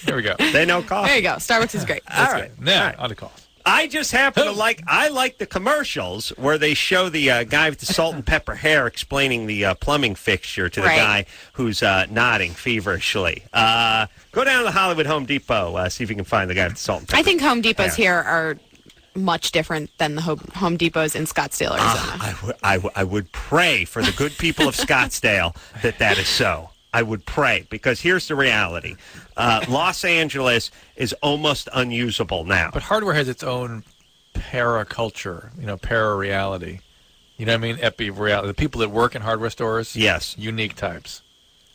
There we go. They know coffee. There you go. Starbucks is great. All right. Now, All right. on to calls. I just happen to I like the commercials where they show the guy with the salt and pepper hair explaining the plumbing fixture to the Right. guy who's nodding feverishly. Go down to the Hollywood Home Depot, see if you can find the guy with the salt and pepper. I think Home Depots hair. here are much different than the Home Depots in Scottsdale, Arizona. I would pray for the good people of Scottsdale that is so. I would pray, because here's the reality. Los Angeles is almost unusable now. But hardware has its own para-culture, para-reality. You know what I mean? Epi-reality. The people that work in hardware stores, Yes. unique types.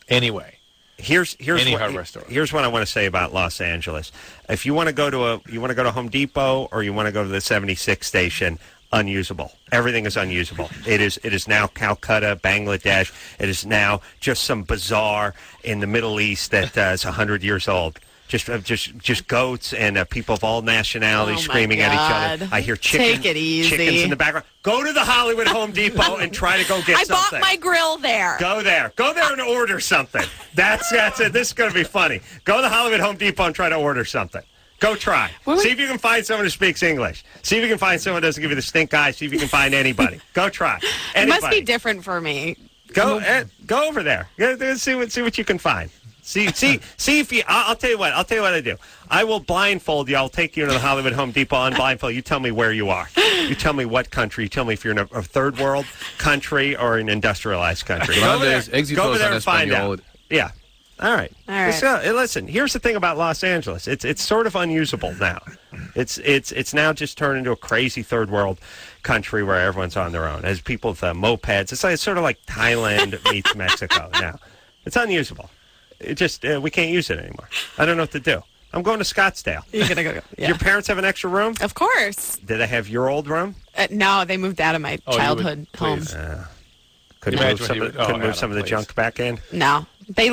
Anyway. Here's Any what, hardware store. Here's what I want to say about Los Angeles. If you want to go to Home Depot or you want to go to the 76 station, unusable. Everything is unusable. It is now Calcutta, Bangladesh. It is now just some bazaar in the Middle East that is 100 years old. Just goats and people of all nationalities Oh, my screaming at each God. other. I hear Take it easy. chickens in the background. Go to the Hollywood Home Depot and try to go get I something. bought my grill there. Go there and order something. That's it. This is going to be funny. Go to the Hollywood Home Depot and try to order something. Go try. See if you can find someone who speaks English. See if you can find someone who doesn't give you the stink eye. See if you can find anybody. Go try. It must Anybody. be different for me. Go over there. See what you can find. See if you. I'll tell you what. I'll tell you what I do. I will blindfold you. I'll take you to the Hollywood Home Depot, unblindfold. You tell me where you are. You tell me what country. You tell me if you're in a third world country or an industrialized country. Go over there. Go over there and find out. Yeah. All right. All right. So, listen, here's the thing about Los Angeles. It's sort of unusable now. It's now just turned into a crazy third world country where everyone's on their own. As people with mopeds. It's sort of like Thailand meets Mexico now. It's unusable. It just we can't use it anymore. I don't know what to do. I'm going to Scottsdale. You're gonna go. Yeah. Your parents have an extra room? Of course. Do they have your old room? No, they moved out of my childhood home. please. Couldn't Imagine move what he would- move some of the please. junk back in? No, they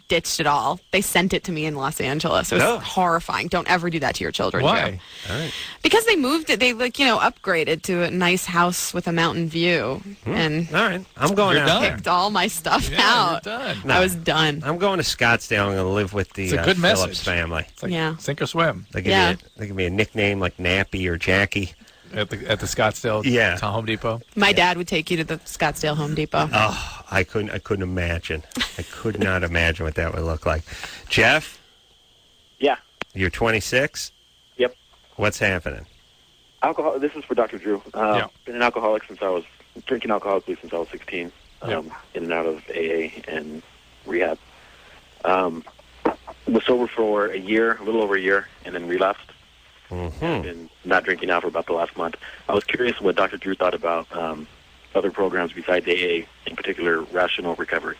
ditched it all. They sent it to me in Los Angeles. It was No. horrifying. Don't ever do that to your children. Why? Joe. All right. Because they moved it. They upgraded to a nice house with a mountain view, and All right. I'm going You're out done. there. picked all my stuff Yeah, out. you're done. No. I was done. I'm going to Scottsdale. I'm going to live with the It's a good Phillips message. family. It's like Yeah. sink or swim They give Yeah. me a nickname like Nappy or Jackie. at the Scottsdale Yeah. Home Depot. My dad would take you to the Scottsdale Home Depot. Oh, I couldn't imagine. I could not imagine what that would look like. Jeff, Yeah. you're 26? Yep. What's happening? Alcohol. This is for Dr. Drew. Yeah. Been an alcoholic since I was drinking alcoholically since I was 16. Yeah. In and out of AA and rehab. Was sober for a little over a year, and then relapsed. Mm-hmm. Been not drinking now for about the last month. I was curious what Dr. Drew thought about other programs besides AA, in particular Rational Recovery.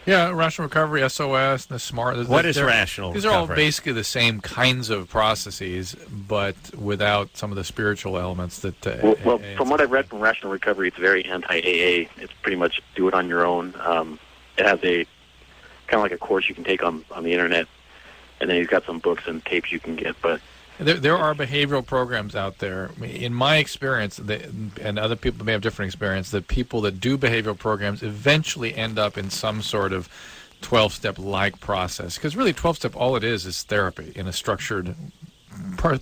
Yeah, Rational Recovery, SOS, the SMART. What is Rational These are all Recovery? basically the same kinds of processes, but without some of the spiritual elements that. Well, from what I've read from Rational Recovery, it's very anti-AA. It's pretty much do it on your own. It has a kind of like a course you can take on the internet, and then he's got some books and tapes you can get. But There are behavioral programs out there. In my experience, and other people may have different experience, that people that do behavioral programs eventually end up in some sort of 12-step-like process. Because really, 12-step, all it is therapy in a structured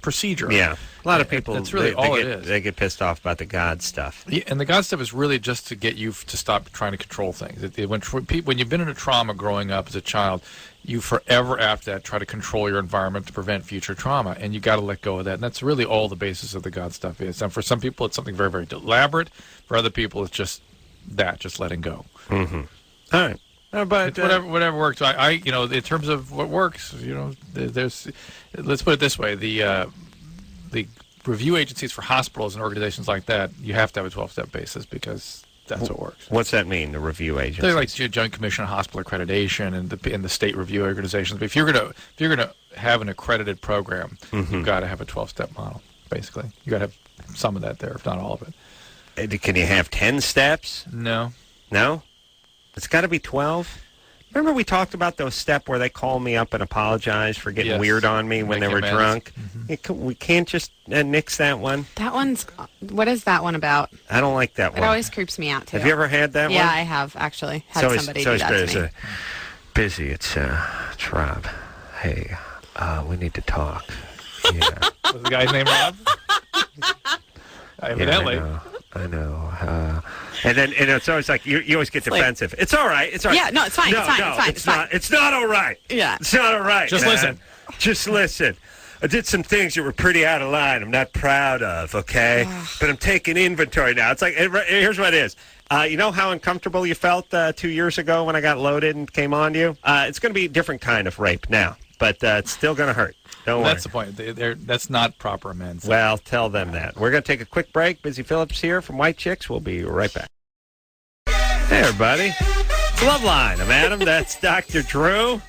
procedure. Yeah. A lot of people, that's really all it is. They get pissed off about the God stuff. Yeah, and the God stuff is really just to get you to stop trying to control things. When you've been in a trauma growing up as a child, you forever after that try to control your environment to prevent future trauma, and you got to let go of that. And that's really all the basis of the God stuff is. And for some people, it's something very, very elaborate. For other people, it's just letting go. Mm-hmm. All right. But whatever works. I in terms of what works, there's. Let's put it this way: the review agencies for hospitals and organizations like that, you have to have a 12-step basis because that's what works. What's that mean? The review agencies? They're like Joint Commission on Hospital Accreditation and the state review organizations. But if you're gonna have an accredited program, you've got to have a 12-step model. Basically, you got to have some of that there, if not all of it. Can you have 10 steps? No. It's got to be 12. Remember we talked about those step where they call me up and apologize for getting weird on me when they were drunk? Mm-hmm. We can't just nix that one. What is that one about? I don't like that one. It always creeps me out, too. Have you ever had that one? Yeah, I have, actually. Had somebody do that to me. Busy, it's Rob. Hey, we need to talk. Yeah. Was the guy's name Rob? Evidently. Yeah, I know. And it's always like you always get defensive. It's all right. It's all right. Yeah, no, it's fine. It's fine. It's not all right. Yeah. It's not all right. Just listen. Just listen. I did some things that were pretty out of line. I'm not proud of, okay? But I'm taking inventory now. It's like, here's what it is. You know how uncomfortable you felt 2 years ago when I got loaded and came on you? It's going to be a different kind of rape now, but it's still going to hurt. Don't worry. That's the point. That's not proper amends. Well, tell them that. We're going to take a quick break. Busy Phillips here from White Chicks. We'll be right back. Hey, everybody. It's Loveline. I'm Adam. That's Dr. Drew.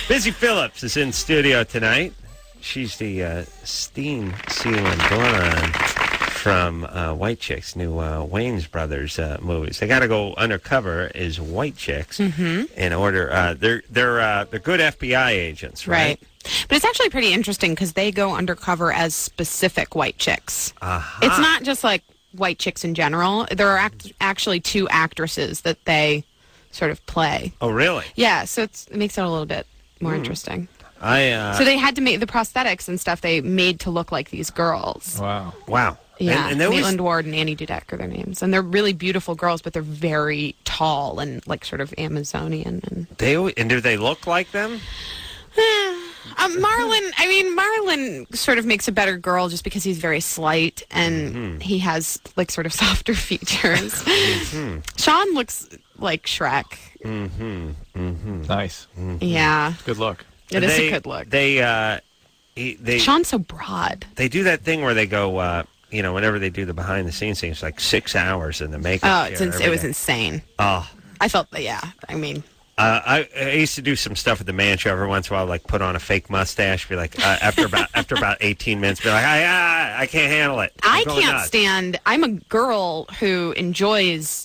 Busy Phillips is in studio tonight. She's the steam sealing blonde from White Chicks, new Wayans Brothers movies. They got to go undercover as White Chicks in order. They're good FBI agents, right? But it's actually pretty interesting because they go undercover as specific white chicks. It's not just like white chicks in general. There are actually two actresses that they sort of play. Oh, really? Yeah, so it makes it a little bit more interesting. So they had to make the prosthetics and stuff they made to look like these girls. Wow. Yeah, Maitland Ward and Annie Dudek are their names. And they're really beautiful girls, but they're very tall and like sort of Amazonian. And do they look like them? Marlon sort of makes a better girl just because he's very slight and he has like sort of softer features. Sean looks like Shrek. Nice. Yeah. Good look. It is a good look. Sean's so broad. They do that thing where they go, whenever they do the behind the scenes thing, it's like 6 hours in the makeup. It was insane. Oh. I felt that, yeah. I mean... I used to do some stuff at the Man Show every once in a while, like put on a fake mustache, be like, after about 18 minutes, be like, I can't handle it. I can't stand. I'm a girl who enjoys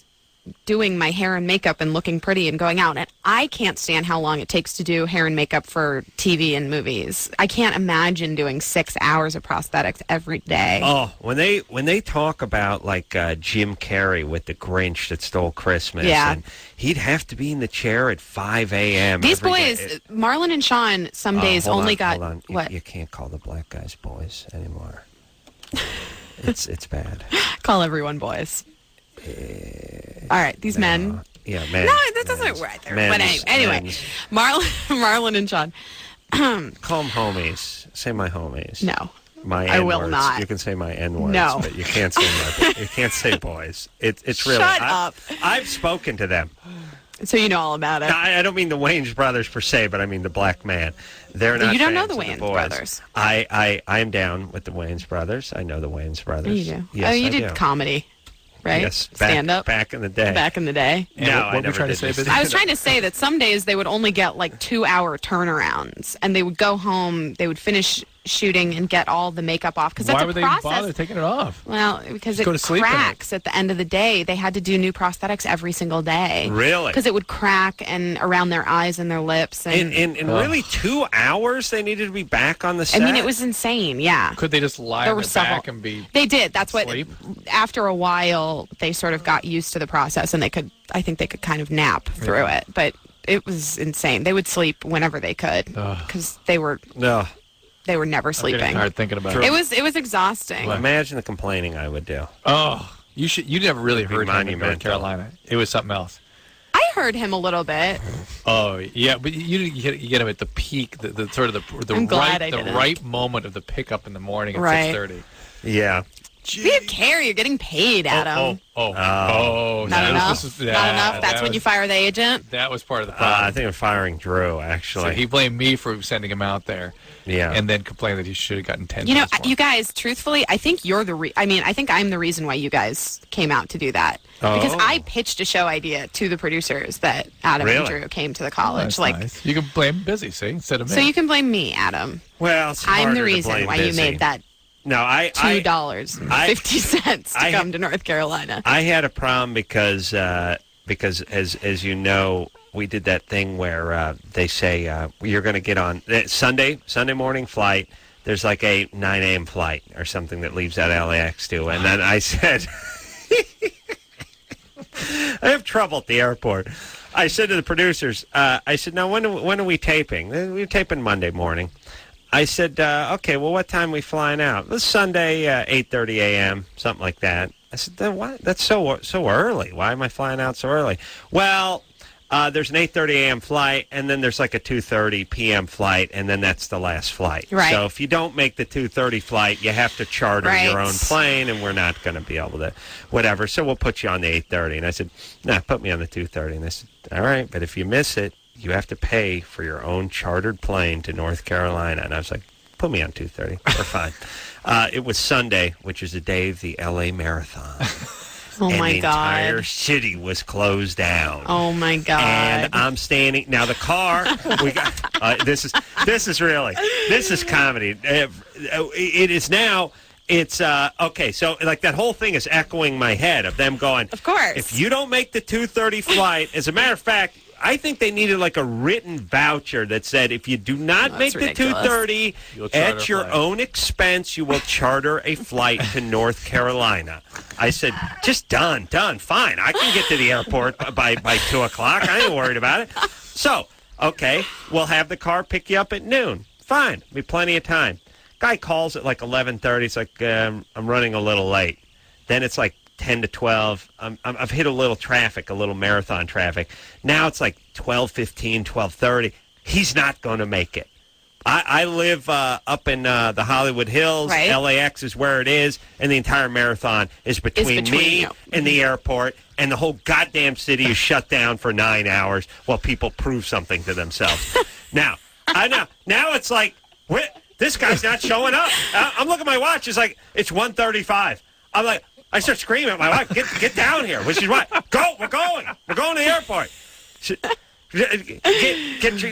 doing my hair and makeup and looking pretty and going out, and I can't stand how long it takes to do hair and makeup for TV and movies. I can't imagine doing 6 hours of prosthetics every day. Oh, when they talk about like Jim Carrey with The Grinch That Stole Christmas, and he'd have to be in the chair at 5 a.m. These boys, Marlon and Sean, some days only got what? You can't call the black guys boys anymore. It's bad. Call everyone boys. All right, these men. Yeah, men. No, that doesn't work there. But anyway, Marlon and Sean. Call them homies. Say my homies. No. My I N-words. will not. You can say my N-words, no. but you can't say you can't say boys. It's really. Shut up. I've spoken to them. So you know all about it. I don't mean the Wayans brothers per se, but I mean the black man. They're not. You don't know fans the of Wayans boys. brothers. I'm down with the Wayans brothers. I know the Wayans brothers. You do. Yes, you I did do. comedy. Right? Yes, stand up. Back in the day. Back in the day. No, what were you trying to say? I was trying to say that some days they would only get like 2-hour turnarounds, and they would go home. They would finish shooting and get all the makeup off because that's Why a would process. they bother taking it off? Well, because Just go to sleep cracks at the end of the day. They had to do new prosthetics every single day. Really? Because it would crack and around their eyes and their lips. And really 2 hours they needed to be back on the set? I mean, it was insane, yeah. Could they just lie on their back and be They did. That's what, sleep? after a while, they sort of got used to the process, and I think they could kind of nap through it. But it was insane. They would sleep whenever they could because they were No. never sleeping. I'm getting tired thinking about it. It was exhausting. Well, imagine the complaining I would do. Oh, you never really heard him in North Carolina. It was something else. I heard him a little bit. Oh yeah, but you get him at the peak, the sort of the right moment of the pickup in the morning at 6:30. Yeah. Do you care? You're getting paid, Adam. Not enough. Not enough. That's when you fire the agent. That was part of the problem. I think I'm firing Drew. Actually, so he blamed me for sending him out there. Yeah, and then complained that he should have gotten 10. You guys, truthfully, I think you're the. I think I'm the reason why you guys came out to do that. Because I pitched a show idea to the producers that Adam and Drew came to the college. Nice. You can blame Busy, see, instead of me. So you can blame me, Adam. Well, I'm the reason why you made that. No, $2.50 to come to North Carolina. I had a problem because as you know, we did that thing where they say you're going to get on Sunday morning flight. There's like a 9 a.m. flight or something that leaves at LAX too. And then I said, I have trouble at the airport. I said to the producers, I said, now when are we taping? We're taping Monday morning. I said, okay, well, what time are we flying out? This Sunday, 8:30 a.m., something like that. I said, then why? That's so early. Why am I flying out so early? Well, there's an 8:30 a.m. flight, and then there's like a 2:30 p.m. flight, and then that's the last flight. Right. So if you don't make the 2:30 flight, you have to charter your own plane, and we're not going to be able to, whatever. So we'll put you on the 8:30. And I said, nah, put me on the 2:30. And they said, all right, but if you miss it, you have to pay for your own chartered plane to North Carolina. And I was like, put me on 2:30. We're fine. It was Sunday, which is the day of the L.A. Marathon. Oh, my and the God. entire city was closed down. Oh, my God. And I'm standing. Now, the car, we got, this is comedy. It is now. It's, okay, so, like, that whole thing is echoing my head of them going, of course. If you don't make the 2:30 flight, as a matter of fact, I think they needed like a written voucher that said if you do not make the 2:30 at your own expense, you will charter a flight to North Carolina. I said, just done, fine. I can get to the airport by 2 o'clock. I ain't worried about it. So, okay, we'll have the car pick you up at noon. Fine, be plenty of time. Guy calls at like 11:30. It's like, I'm running a little late. Then it's like 10 to 12. I've hit a little marathon traffic. Now it's like 12:15, 12:30. He's not going to make it. I live up in the Hollywood Hills. Right. LAX is where it is, and the entire marathon is between me and the airport, and the whole goddamn city is shut down for 9 hours while people prove something to themselves. Now it's like, this guy's not showing up. I'm looking at my watch. It's like, it's 1:35. I'm like, I start screaming at my wife, get down here. Which is what? We're going to the airport.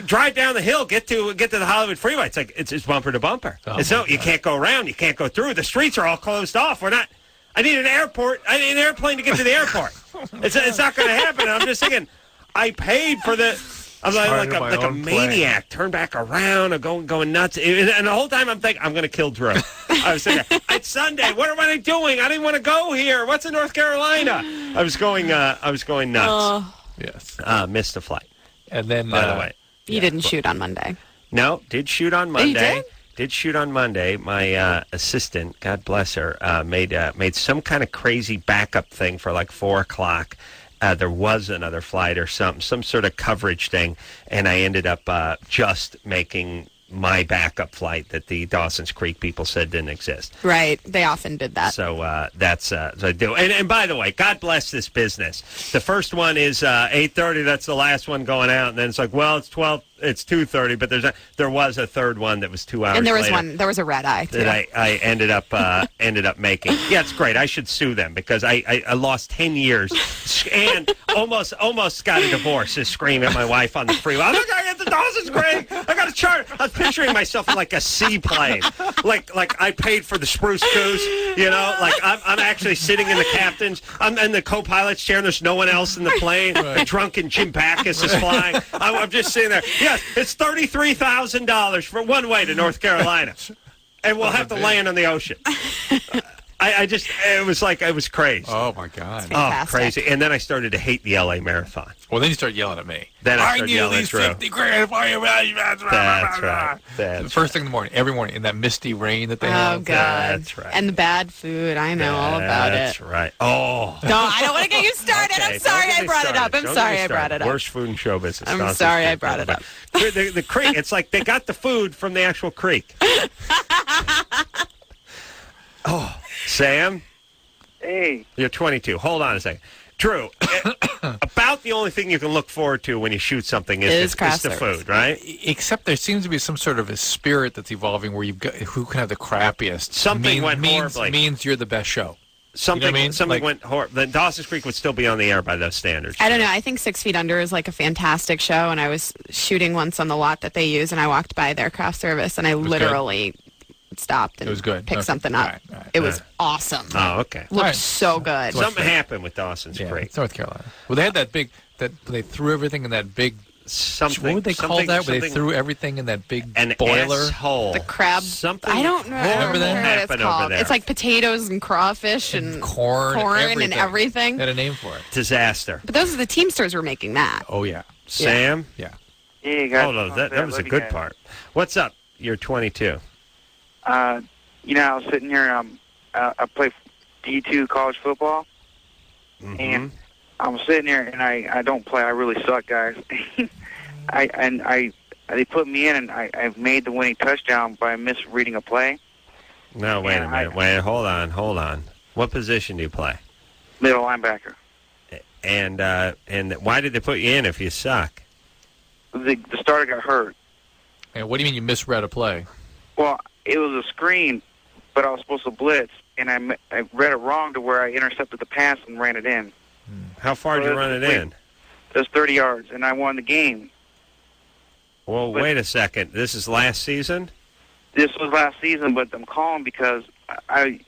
Drive down the hill, get to the Hollywood freeway. It's like, it's bumper to bumper. You can't go around, you can't go through. The streets are all closed off. I need an airplane to get to the airport. It's not going to happen. I'm just thinking, I paid for the... I'm like a maniac. Turn back around. I'm going nuts. And the whole time I'm thinking, I'm going to kill Drew. I was thinking, it's Sunday. What am I doing? I didn't want to go here. What's in North Carolina? I was going nuts. Yes. Missed the flight. And then, by the way, you didn't shoot on Monday. No, did shoot on Monday. You did? Did shoot on Monday. My assistant, God bless her, made some kind of crazy backup thing for like 4 o'clock. There was another flight or some sort of coverage thing, and I ended up just making my backup flight that the Dawson's Creek people said didn't exist. Right. They often did that. So that's what I do. And by the way, God bless this business. The first one is 8:30. That's the last one going out. And then it's like, well, it's 12. It's 2:30, but there was a third one that was 2 hours. And there was later there was a red eye too. That I ended up making. Yeah, it's great. I should sue them because I lost 10 years and almost got a divorce. Just screaming at my wife on the freeway. I'm like, I got the Dawson's Creek. I got a chart. I was picturing myself in like a seaplane, like I paid for the Spruce Goose. You know, like I'm actually sitting in the captain's. I'm in the co-pilot's chair. And there's no one else in the plane. Right. Drunken Jim Backus is flying. I'm just sitting there. Yes, it's $33,000 for one way to North Carolina, and we'll have to land on the ocean. it was crazy. Oh, my God. Oh, crazy. And then I started to hate the LA Marathon. Well, then you start yelling at me. Then I started need yelling at at least Drew. 50 grand for you. That's right. The first thing in the morning, every morning, in that misty rain that they have. Oh, God. That's right. And the bad food. I know all about it. That's right. Oh. No, I don't want to get you started. Okay, I'm sorry I brought it up. I'm Don't sorry get me I brought started. it up. Worst food in show business. I'm Nonsense sorry I food. brought it up. The creek, it's like they got the food from the actual creek. Oh, Sam? Hey. You're 22. Hold on a second. Drew, about the only thing you can look forward to when you shoot something is the food, right? Except there seems to be some sort of a spirit that's evolving where you've got who can have the crappiest. Something went horribly. Means you're the best show. Something, you know what I mean? Something went horrible. Then Dawson's Creek would still be on the air by those standards. I don't know. I think 6 Feet Under is like a fantastic show, and I was shooting once on the lot that they use, and I walked by their craft service, and I literally stopped and picked something up. Right. It was awesome. Oh, okay. Looked so good. Something happened with Dawson's Creek. It's North Carolina. Well, they had that big, they threw everything in that big, something. What would they call that? Where they threw everything in that big boiler? Asshole. The crab. Something. I don't know. Remember that? What it's called. It's like potatoes and crawfish and corn and everything. They had a name for it. Disaster. But those are the Teamsters were making that. Oh, yeah. Sam? Yeah. Yeah, guys. Hold on. That was a good part. What's up? You're 22. You know, I was sitting here, I play D2 college football, and I'm sitting here, and I don't play. I really suck, guys. They put me in, and I've made the winning touchdown by misreading a play. No, wait a minute. Wait, hold on. What position do you play? Middle linebacker. And why did they put you in if you suck? The starter got hurt. And what do you mean you misread a play? Well, it was a screen, but I was supposed to blitz, and I read it wrong to where I intercepted the pass and ran it in. How far did you run it in? It was 30 yards, and I won the game. Well, wait a second. This is last season? This was last season, but I'm calling because I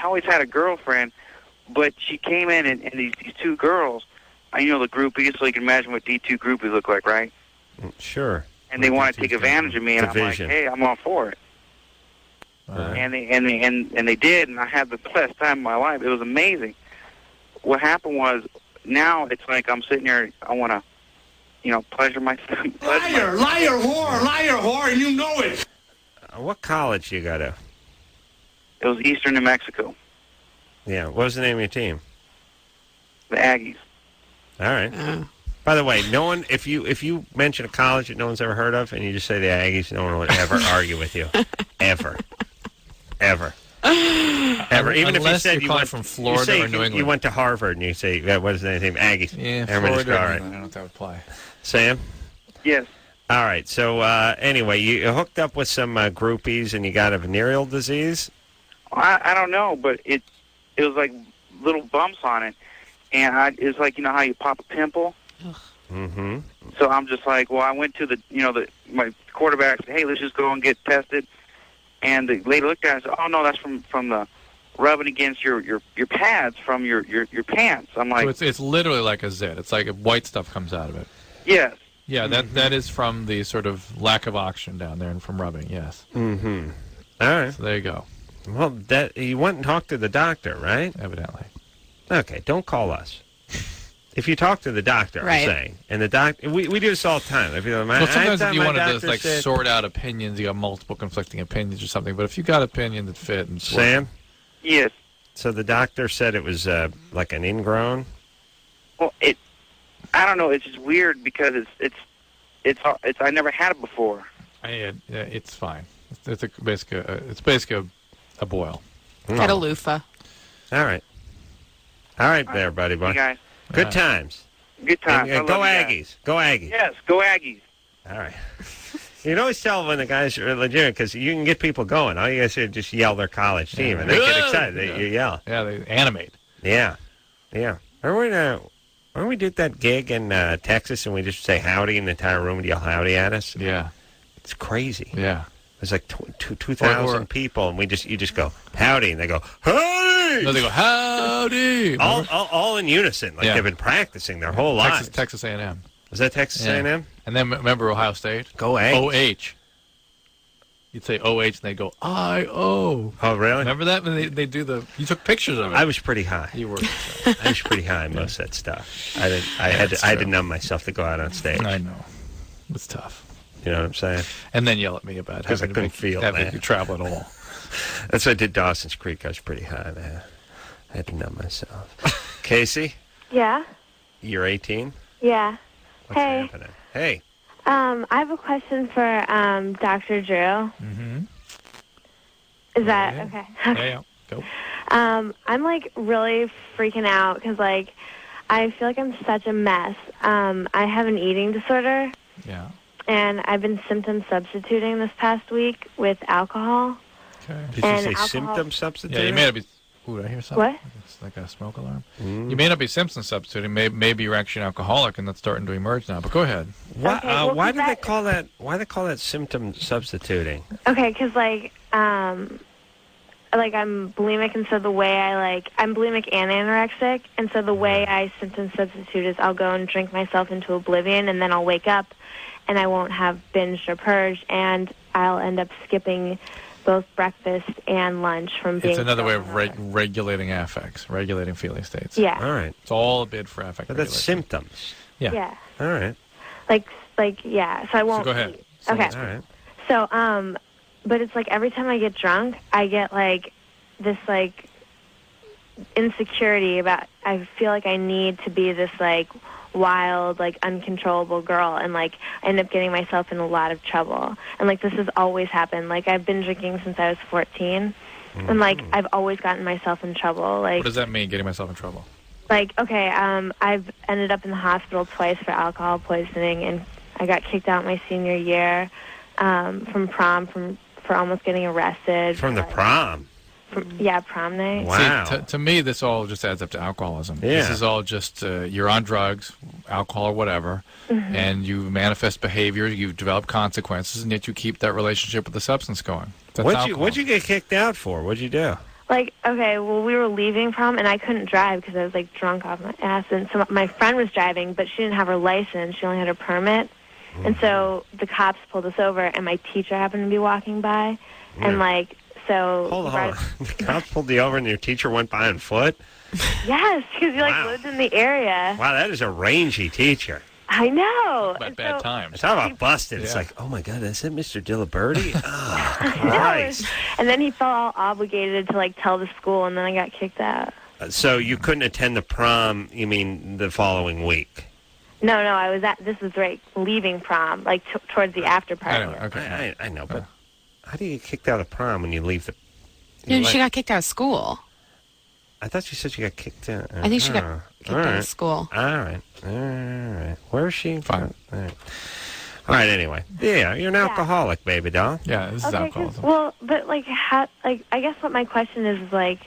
always had a girlfriend, but she came in, and these two girls, I know the groupies, so you can imagine what D2 groupies look like, right? Sure. And they want to take advantage of me, and I'm like, hey, I'm all for it. Right. And they did, and I had the best time of my life. It was amazing. What happened was, now it's like I'm sitting here, I want to, pleasure myself. Liar, whore, and you know it. What college you go to? It was Eastern New Mexico. Yeah. What was the name of your team? The Aggies. All right. By the way, no one, if you mention a college that no one's ever heard of, and you just say the Aggies, no one would ever argue with you, ever. Even if you said you went from Florida or New England, you went to Harvard, and you say, what is the name? Aggies. Yeah, Florida. Florida. I don't know if that would apply. Sam. Yes. All right. So anyway, you hooked up with some groupies, and you got a venereal disease. I don't know, but it was like little bumps on it, and it's like how you pop a pimple. Mm-hmm. So I'm just like, well, I went to my quarterback said, hey, let's just go and get tested. And the lady looked at it and said, oh, no, that's from the rubbing against your pads from your pants. I'm like... So it's literally like a zit. It's like white stuff comes out of it. Yes. Yeah, that is from the sort of lack of oxygen down there and from rubbing, yes. Mm-hmm. All right. So there you go. Well, you went and talked to the doctor, right? Evidently. Okay, don't call us. If you talk to the doctor, right. I'm saying, and the doctor, we do this all the time. Well, sometimes if you want to sort out opinions, you got multiple conflicting opinions or something. But if you got opinion that fit, and Sam, yes. So the doctor said it was like an ingrown. Well, I don't know. It's just weird because it's I never had it before. It's fine. It's basically a boil. Get a loofah. All right, there, buddy boy. You guys. Good times. Good times. And, go Aggies. Go Aggies. Yes, go Aggies. All right. You can always tell when the guys are legitimate because you can get people going. All you guys do is just yell their college team, and they get excited. You yell. Yeah, they animate. Yeah. Remember when we did that gig in Texas and we just say howdy in the entire room and yell howdy at us? Yeah. It's crazy. Yeah. There's like 2,000 people, and you just go howdy, and they go howdy. No, they go howdy. All in unison, like they've been practicing their whole lives. Texas A&M. Was that Texas A&M? And then remember Ohio State? Go Aggies. OH. You'd say OH, and they go I-O. Oh, really? Remember that when they do the? You took pictures of it. I was pretty high. You were. I was pretty high in most of that stuff. I had to numb myself to go out on stage. I know. It's tough. You know what I'm saying? And then yell at me about because I couldn't feel having to travel at all. That's why I did Dawson's Creek. I was pretty high, man. I had to numb myself. Casey? Yeah? You're 18? Yeah. What's happening? Hey. I have a question for Dr. Drew. Mm-hmm. Is that okay? Yeah, go. I'm like really freaking out because like I feel like I'm such a mess. I have an eating disorder. Yeah. And I've been symptom substituting this past week with alcohol. Okay. Did you say symptom substituting? Yeah, you may not be. Ooh, did I hear something? What? It's like a smoke alarm. You may not be symptom substituting. Maybe you're actually an alcoholic, and that's starting to emerge now. But go ahead. Why do they call that? Why do they call that symptom substituting? Okay, because like I'm bulimic, and so the way I'm bulimic and anorexic, and so the way I symptom substitute is I'll go and drink myself into oblivion, and then I'll wake up, and I won't have binged or purged, and I'll end up skipping both breakfast and lunch from being. It's another way of regulating affects, regulating feeling states. Yeah. All right. It's all a bid for affect. But that's symptoms. Yeah. Yeah. All right. Like yeah. So I won't. So go ahead. Eat. Okay. All right. So but it's like every time I get drunk, I get like this like insecurity about. I feel like I need to be this like wild, like uncontrollable girl, and like I end up getting myself in a lot of trouble. And like this has always happened. Like I've been drinking since I was 14, and like I've always gotten myself in trouble. Like what does that mean? Getting myself in trouble? Like okay, I've ended up in the hospital twice for alcohol poisoning, and I got kicked out my senior year from prom for almost getting arrested. From the prom. Prom night. Wow. See, to me, this all just adds up to alcoholism. Yeah. This is all just you're on drugs, alcohol or whatever, and you manifest behavior, you develop consequences, and yet you keep that relationship with the substance going. That's What'd you get kicked out for? What'd you do? Like, okay, well, we were leaving prom, and I couldn't drive because I was, like, drunk off my ass. And so my friend was driving, but she didn't have her license. She only had her permit. And so the cops pulled us over, and my teacher happened to be walking by. And, like, so... Hold on. The cops pulled you over, and your teacher went by on foot? Yes, because he, like, lived in the area. Wow, that is a rangy teacher. I know. About bad times. Talk about busted. It's like, oh, my God, is it Mr. Diliberti? Oh, Christ. And then he felt all obligated to, like, tell the school, and then I got kicked out. So you couldn't attend the prom, you mean, the following week? No, I was this was right leaving prom, like towards the after party. I know, but how do you get kicked out of prom when you leave the... She got kicked out of school. I thought you said she got kicked out. I think she got kicked out of school. All right. Where is she? Fine. All right, anyway. Yeah, you're an alcoholic, baby doll. Yeah, this is alcoholism. Well, but, like, I guess what my question is, like,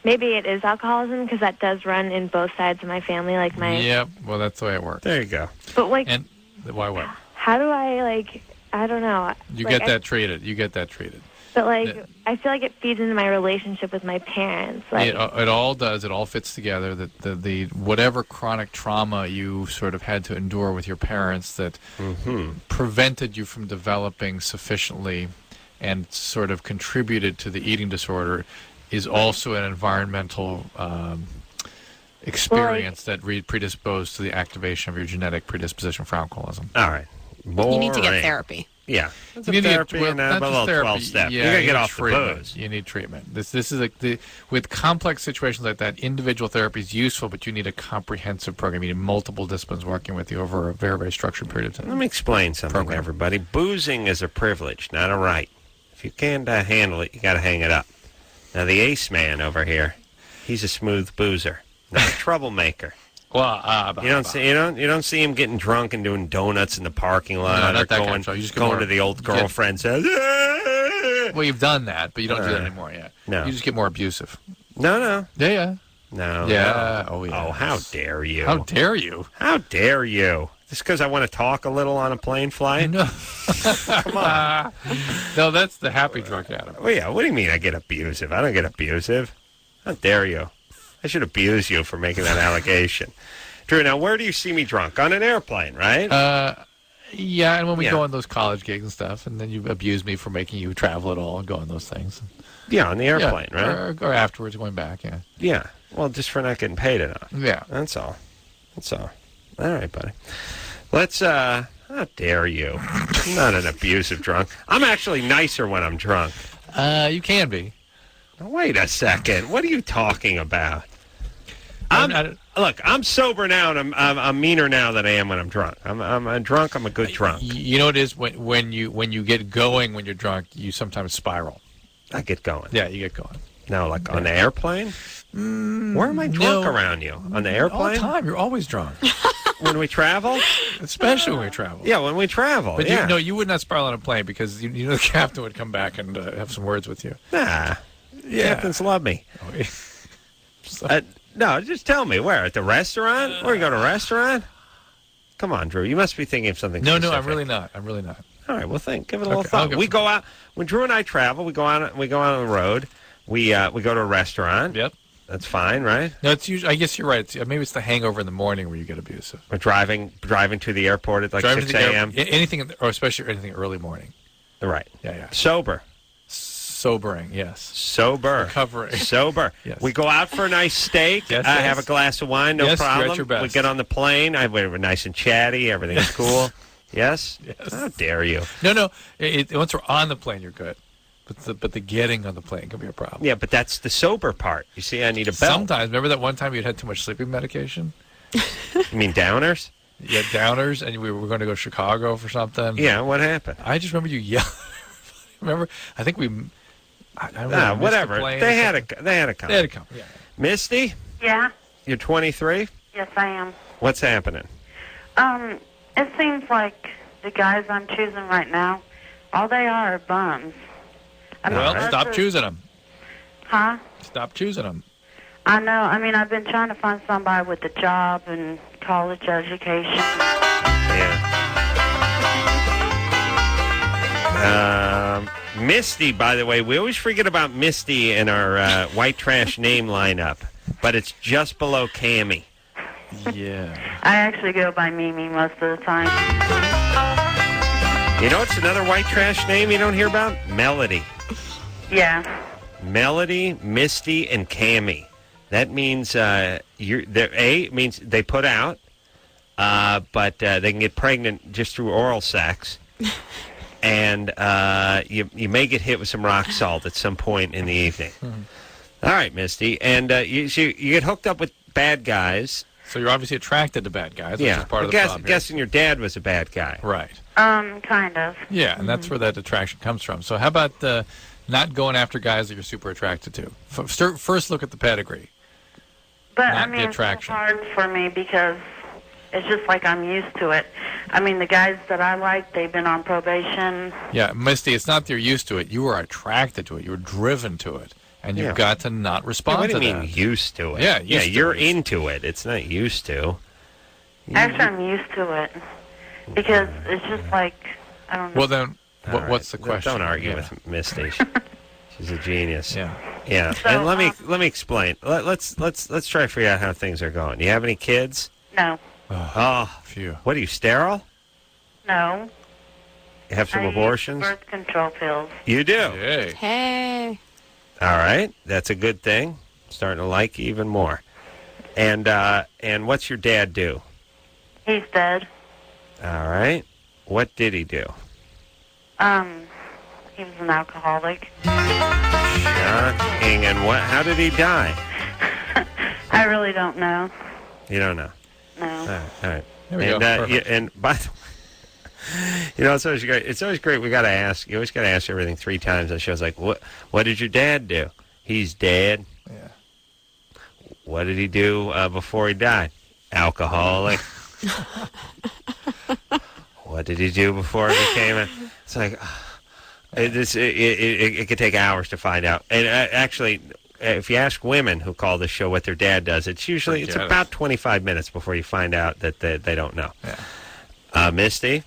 maybe it is alcoholism because that does run in both sides of my family, like my... Yep, well, that's the way it works. There you go. But, like... And why what? How do I, like... I don't know. You like, get that treated. You get that treated. But, like, I feel like it feeds into my relationship with my parents. Like, it all does. It all fits together. The whatever chronic trauma you sort of had to endure with your parents that prevented you from developing sufficiently and sort of contributed to the eating disorder is also an environmental experience that predisposed to the activation of your genetic predisposition for alcoholism. All right. You need to get therapy. Yeah. You need therapy well, and not a just little therapy. 12-step. Yeah, you got to get off treatment. the booze. You need treatment. This is like with complex situations like that, individual therapy is useful, but you need a comprehensive program. You need multiple disciplines working with you over a very, very structured period of time. Let me explain something to everybody. Boozing is a privilege, not a right. If you can't handle it, you got to hang it up. Now, the ace man over here, he's a smooth boozer, not a troublemaker. Well, you don't see him getting drunk and doing donuts in the parking lot, no, or going to the old girlfriend's house. Well, you've done that, but you don't do that anymore yet. No, you just get more abusive. No. Yeah. No. Yeah. Oh, yeah. Oh, how dare you? How dare you? How dare you? Just because I want to talk a little on a plane flight? No. Come on. No, that's the happy drunk Adam. Well, yeah. What do you mean I get abusive? I don't get abusive. How dare you? I should abuse you for making that allegation. Drew, now where do you see me drunk? On an airplane, right? Yeah, and when we go on those college gigs and stuff, and then you abuse me for making you travel at all and go on those things. Yeah, on the airplane, right? Or afterwards going back, yeah. Yeah, well, just for not getting paid enough. Yeah. That's all. All right, buddy. Let's, how dare you? I'm not an abusive drunk. I'm actually nicer when I'm drunk. You can be. Wait a second. What are you talking about? Look, I'm sober now, and I'm meaner now than I am when I'm drunk. I'm drunk. I'm a good drunk. You know what it is when you get going when you're drunk, you sometimes spiral. I get going. Yeah, you get going. No, like on the airplane. Where am I drunk around you? On the airplane? All the time. You're always drunk. When we travel? Especially when we travel. Yeah, when we travel. But yeah. you would not spiral on a plane because you know the captain would come back and have some words with you. Nah. Yeah. Captains love me. So. No, just tell me. Where? At the restaurant? Where you go to a restaurant? Come on, Drew. You must be thinking of something specific. No, I'm really not. All right, well, give it a little thought. We go out when Drew and I travel. We go out on the road. We go to a restaurant. Yep, that's fine, right? No, it's usually. I guess you're right. Maybe it's the hangover in the morning where you get abusive. We're driving to the airport at like 6 a.m. Anything, or especially anything early morning. Right. Yeah. Sobering, yes. Sober. Recovering. Sober. Yes. We go out for a nice steak. Yes. Have a glass of wine, no problem. You're at your best. We get on the plane. We're nice and chatty. Everything's cool. Yes? Yes. How dare you? No. Once we're on the plane, you're good. But the getting on the plane can be a problem. Yeah, but that's the sober part. You see, I need a belt. Sometimes. Remember that one time you'd had too much sleeping medication? You mean downers? Yeah, downers, and we were going to go to Chicago for something. Yeah, what happened? I just remember you yelling. Remember? I think we... I don't know, whatever. They had to come. They had to come, yeah. Misty? Yeah. You're 23? Yes, I am. What's happening? It seems like the guys I'm choosing right now, all they are bums. Stop choosing them. Huh? Stop choosing them. I know. I mean, I've been trying to find somebody with a job and college education. Yeah. Misty, by the way, we always forget about Misty in our white trash name lineup, but it's just below Cammy. Yeah. I actually go by Mimi most of the time. You know what's another white trash name you don't hear about? Melody. Yeah. Melody, Misty, and Cammy. That means it means they put out, but they can get pregnant just through oral sex. And you may get hit with some rock salt at some point in the evening. All right, Misty. And you get hooked up with bad guys. So you're obviously attracted to bad guys, which is part of the problem. Guessing your dad was a bad guy. Right. Kind of. Yeah, and that's where that attraction comes from. So how about not going after guys that you're super attracted to? First look at the pedigree. But, I mean, it's hard for me because it's just like I'm used to it. I mean, the guys that I like, they've been on probation. Yeah, Misty, it's not that you're used to it. You are attracted to it. You're driven to it. And you've got to not respond to that. What do you mean used to it? Yeah, you're into it. It's not used to. Actually, I'm used to it because it's just like, I don't know. Well, then, what's the question? Don't argue with Misty. She's a genius. Yeah. So, and let me explain. Let's try to figure out how things are going. Do you have any kids? No. Oh, phew. What are you, sterile? No. You have some abortions? Use birth control pills. You do? Hey. All right. That's a good thing. Starting to like you even more. And what's your dad do? He's dead. All right. What did he do? He was an alcoholic. Shocking. And how did he die? I really don't know. You don't know? No. All right. There we go. And by the way, it's always great. It's always great. We got to ask. You always got to ask everything 3 times on shows. Like, what did your dad do? He's dead. Yeah. What did he do before he died? Alcoholic. What did he do before he became a... It's like... It could take hours to find out. And actually, if you ask women who call this show what their dad does, it's about 25 minutes before you find out that they don't know. Yeah. Misty?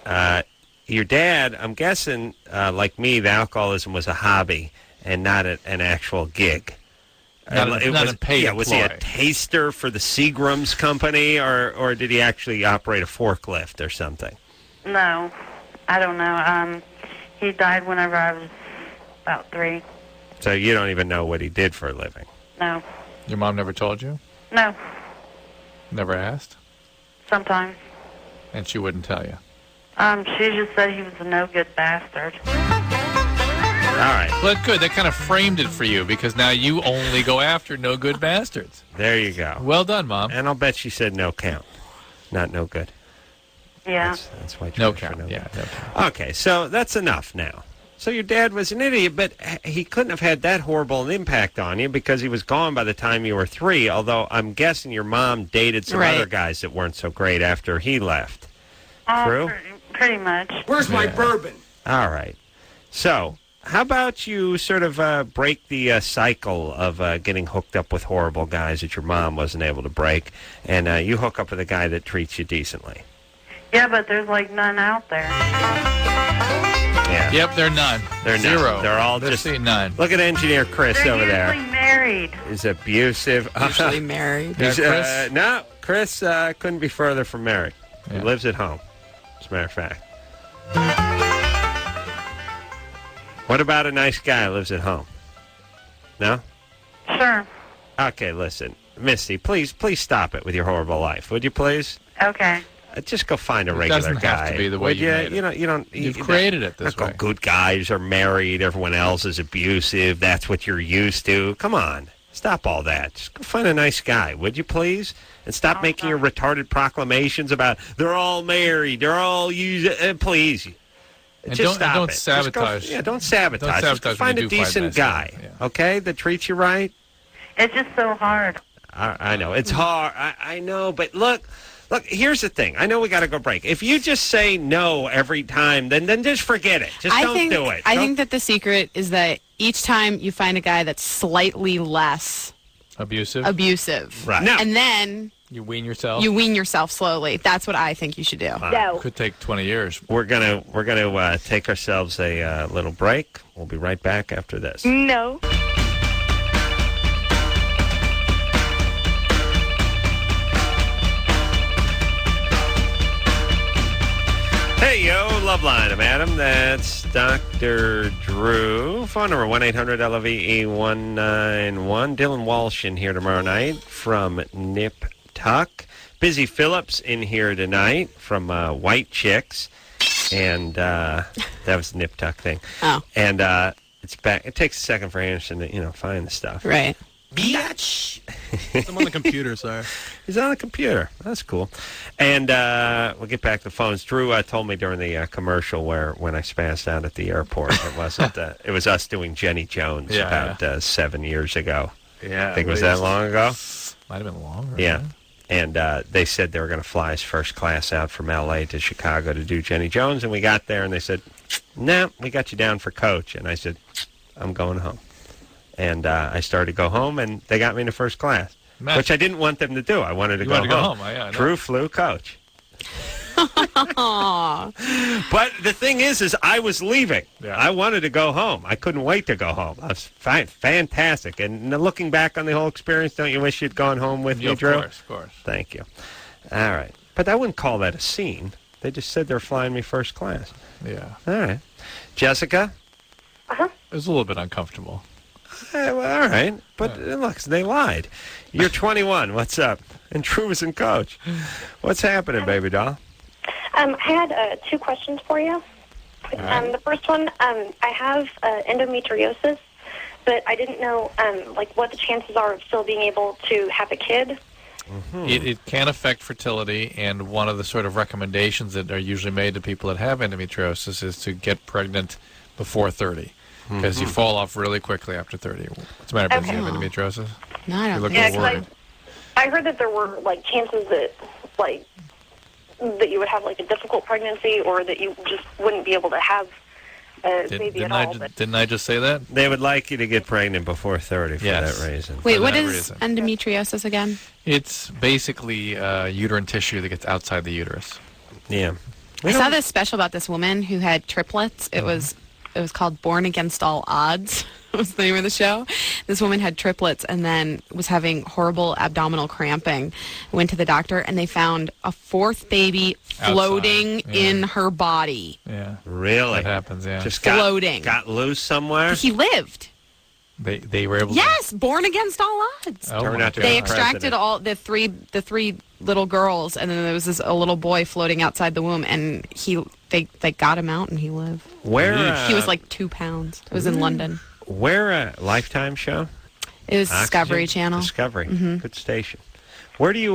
Yeah. Your dad, I'm guessing, like me, the alcoholism was a hobby and not an actual gig. Not a paid employee. Was he a taster for the Seagram's company, or did he actually operate a forklift or something? No, I don't know. He died whenever I was about 3. So you don't even know what he did for a living? No. Your mom never told you? No. Never asked? Sometimes. And she wouldn't tell you? She just said he was a no-good bastard. All right. Well, good. That kind of framed it for you because now you only go after no good bastards. There you go. Well done, Mom. And I'll bet she said no count, not no good. Yeah. That's why. No count. Yeah. No count. Okay, so that's enough now. So your dad was an idiot, but he couldn't have had that horrible an impact on you because he was gone by the time you were 3, although I'm guessing your mom dated some other guys that weren't so great after he left. True? Pretty much. Where's my bourbon? All right. So how about you sort of break the cycle of getting hooked up with horrible guys that your mom wasn't able to break, and you hook up with a guy that treats you decently? Yeah, but there's like none out there. Yeah. Yep, they're none. They're zero. None. They're all They're just none. Look at engineer Chris They're over there. usually married. He's abusive. Usually married. He's, Chris? No, Chris couldn't be further from married. He Yeah. lives at home, as a matter of fact. What about a nice guy who lives at home? No? Sure. Okay, listen. Misty, please stop it with your horrible life. Would you please? Okay. Just go find a It regular doesn't guy. have to be the way Would you you? made it. You know, you don't. You've created it this way. Good guys are married. Everyone else is abusive. That's what you're used to. Come on, stop all that. Just go find a nice guy, would you please? And stop making your retarded proclamations about they're all married. They're all used. Please. And Just don't- and stop don't it. sabotage. Just go, don't sabotage. Don't Just go sabotage when find you a do find decent nice guy, guys, okay, that treats you right. It's just so hard. I know. It's hard. I know. But look, here's the thing. I know we got to go break. If you just say no every time, then just forget it. Just don't do it. I think that the secret is that each time you find a guy that's slightly less abusive, right? And then you wean yourself. You wean yourself slowly. That's what I think you should do. Could take 20 years. We're gonna take ourselves a little break. We'll be right back after this. No. Hey, yo, Loveline. I'm Adam. That's Dr. Drew. Phone number 1-800-LOVE-191. Dylan Walsh in here tomorrow night from Nip Tuck. Busy Phillips in here tonight from White Chicks. And that was the Nip Tuck thing. Oh. And it's back. It takes a second for Anderson to, find the stuff. Right. Bitch. I'm on the computer, sorry. He's on the computer. That's cool. And we'll get back to the phones. Drew told me during the commercial when I spazzed out at the airport, it wasn't. It was us doing Jenny Jones about 7 years ago. Yeah. I think it was that long ago. Might have been longer. Yeah. And they said they were going to fly us first class out from L.A. to Chicago to do Jenny Jones. And we got there, and they said, no, we got you down for coach. And I said, I'm going home. And I started to go home, and they got me into first class, which I didn't want them to do. I wanted to go home. Yeah, I know. Drew flew coach. But the thing is I was leaving. Yeah. I wanted to go home. I couldn't wait to go home. I was fantastic. And looking back on the whole experience, don't you wish you'd gone home with me, Drew? Of course. Thank you. All right. But I wouldn't call that a scene. They just said they're flying me first class. Yeah. All right. Jessica? Uh-huh. It was a little bit uncomfortable. Well, all right. But look, they lied. You're 21. What's up? And Drew was in coach. What's happening, baby doll? I had 2 questions for you. Right. The first one, I have endometriosis, but I didn't know what the chances are of still being able to have a kid. Mm-hmm. It can affect fertility, and one of the sort of recommendations that are usually made to people that have endometriosis is to get pregnant before 30, because you fall off really quickly after 30. What's the matter, Busy? You have endometriosis? No, I don't. You're looking worried. I heard that there were chances that that you would have a difficult pregnancy, or that you just wouldn't be able to have a baby at all. Didn't I just say that? They would like you to get pregnant before 30 for that reason. Wait, what is endometriosis again? It's basically uterine tissue that gets outside the uterus. Yeah. I saw this special about this woman who had triplets. It was called Born Against All Odds. was the name of the show. This woman had triplets and then was having horrible abdominal cramping. Went to the doctor and they found a fourth baby floating in her body. Yeah. Really? That happens, yeah. Just floating. Got loose somewhere? He lived. They were able Yes, born against all odds. Turned out to They be extracted president. all the three little girls, and then there was a little boy floating outside the womb, and they got him out, and he lived. Where? He was like 2 pounds. It was in London. Where a Lifetime show? It was Oxygen? Discovery Channel. Discovery. Mm-hmm. Good station. Where do you,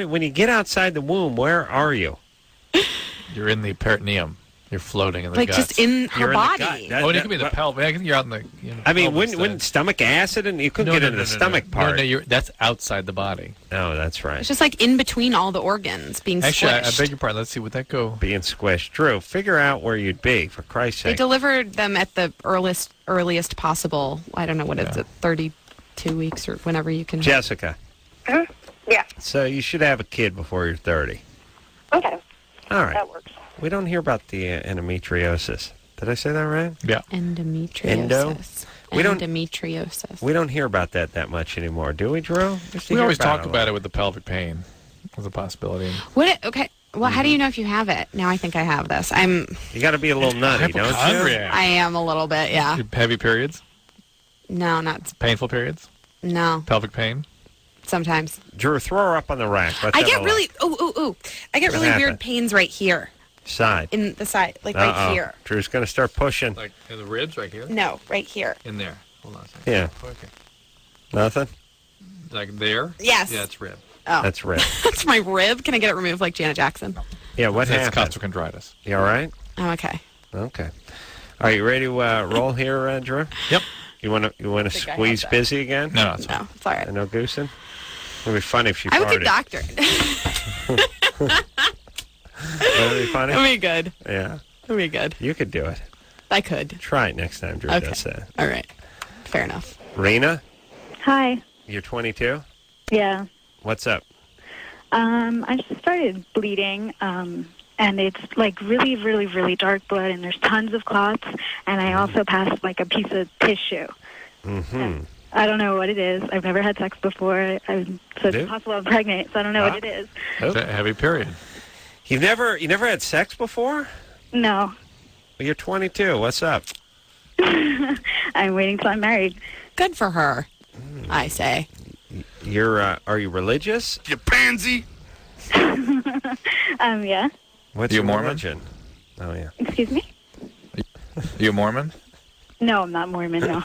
when you get outside the womb, where are you? You're in the peritoneum. You're floating in the Like guts. just in her You're in the body. gut. It could be the pelvis. You're out in the. I mean, pelvis wouldn't stomach acid, and you couldn't get into the stomach part. No, that's outside the body. Oh, that's right. It's just like in between all the organs being Actually, squished. I beg your pardon. Let's see. Would that go? Being squished. Drew, figure out where you'd be, for Christ's They sake. delivered them at the earliest possible. I don't know what it's at 32 weeks or whenever you can. Jessica, Yeah. so you should have a kid before you're 30. Okay. All right. That works. We don't hear about the endometriosis. Did I say that right? Yeah. Endometriosis. We don't- Endometriosis. We don't hear about that much anymore, do we, Drew? We always talk about it with the pelvic pain as a possibility. Okay. Well, how do you know if you have it? Now I think I have this. You got to be a little nutty, don't you? Hypochondriac. I am a little bit, yeah. Heavy periods? No, not Painful periods? no. Pelvic pain? Sometimes. Drew, throw her up on the rack. Let's I have get a really I get What really happened? weird pains right here side. in the side, like Uh-oh. right here. Drew's going to start pushing. Like in the ribs right here? No, right here. In there. Hold on a second. Yeah. Okay. Nothing? Like there? Yes. Yeah, it's rib. Oh, That's red. that's my rib. Can I get it removed like Janet Jackson? Yeah, what That's happened? costochondritis. You all right? I'm okay. Okay. Are you ready to roll here, Drew? Yep. You want to think I squeeze have that. busy again? No, it's No, it's all right. No goosing? It'd be funny if she I'm a farted. good doctor. Would it be funny? It'll be good. Yeah. It'll be good. You could do it. I could. Try it next time Drew Okay. does that. All right. Fair enough. Rena, Hi. you're 22? Yeah. What's up? I just started bleeding, and it's like really, really, really dark blood, and there's tons of clots, and I also passed like a piece of tissue. Mm-hmm. I don't know what it is. I've never had sex before. So it's possible I'm pregnant, so I don't know what it is. It's a heavy period. You never had sex before? No. Well, you're 22. What's up? I'm waiting till I'm married. Good for her, I say. Are you religious? You pansy. Yeah. What's You your Mormon? religion? Oh, yeah. Excuse me? You a Mormon? No, I'm not Mormon, no.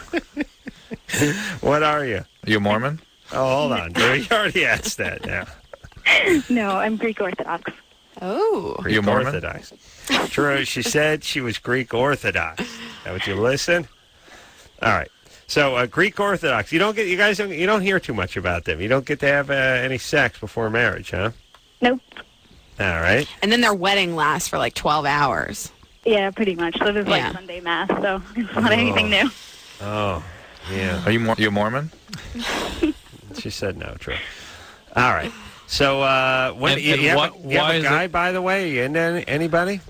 What are you? You a Mormon? Oh, hold on, Drew. You already asked that now. No, I'm Greek Orthodox. Oh. Greek you Mormon? Orthodox. Drew, she said she was Greek Orthodox. Is that what you listen? All right. So Greek Orthodox. You don't hear too much about them. You don't get to have any sex before marriage, huh? Nope. All right. And then their wedding lasts for like 12 hours. Yeah, pretty much. So there's like Yeah. Sunday Mass, so it's not anything new. Oh, yeah. Are you a Mormon? She said no, Drew. All right. So, And you have why a is guy, it- by the way? You into anybody?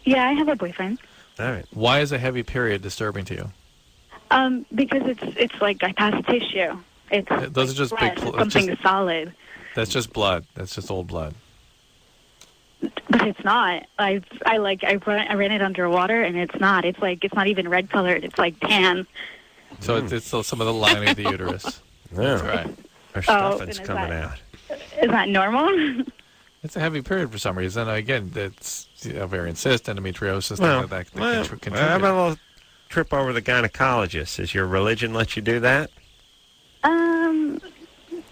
Yeah, I have a boyfriend. All right. Why is a heavy period disturbing to you? Because it's like I passed tissue. It's Those are just flesh. big. It's something solid. That's just blood. That's just old blood. But it's not. I ran it underwater, and it's not. It's like it's not even red colored. It's like tan. So it's some of the lining of the uterus. Yeah. That's right. Our Oh, stuffing's then is coming that- out. Is that normal? It's a heavy period for some reason. Again, it's ovarian cyst, endometriosis, Well, things like that. well, Contribute. how about a little trip over the gynecologist? Does your religion let you do that?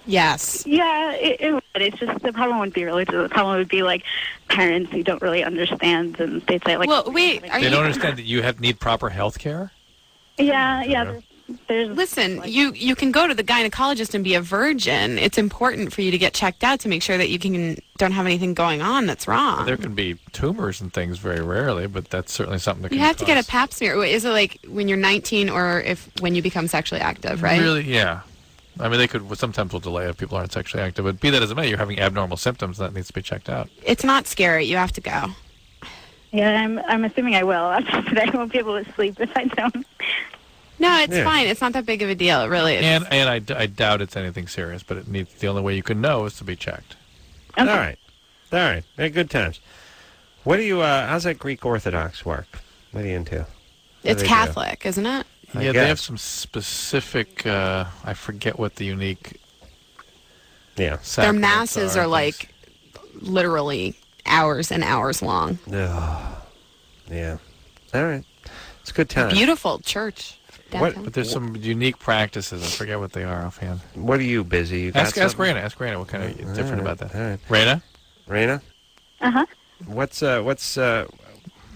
Yes. Yeah, it would. It's just the problem wouldn't be religious. The problem would be like parents who don't really understand, and they'd say like, Well, wait. They don't understand that you need proper health care? Yeah. There's Listen, you can go to the gynecologist and be a virgin. It's important for you to get checked out to make sure that you don't have anything going on that's wrong. There can be tumors and things very rarely, but that's certainly something that You can have to get a cause- pap smear. Is it like when you're 19 or when you become sexually active, right? Really, yeah. I mean, they could sometimes will delay if people aren't sexually active, but be that as it may, you're having abnormal symptoms that needs to be checked out. It's not scary. You have to go. Yeah, I'm assuming I will. After today, I won't be able to sleep if I don't. No, it's fine. It's not that big of a deal. It really is. And I doubt it's anything serious, but the only way you can know is to be checked. Okay. All right. They're good times. What do you? How's that Greek Orthodox work? What are you into? It's Catholic, isn't it? Yeah, they have some specific. I forget what the unique. Yeah. Their masses are like literally hours and hours long. Yeah. All right. It's a good time. Beautiful church. But there's some unique practices. I forget what they are offhand. What are you busy? You ask Raina. Ask Raina what kind of different about that. All right. Raina? Uh-huh. What's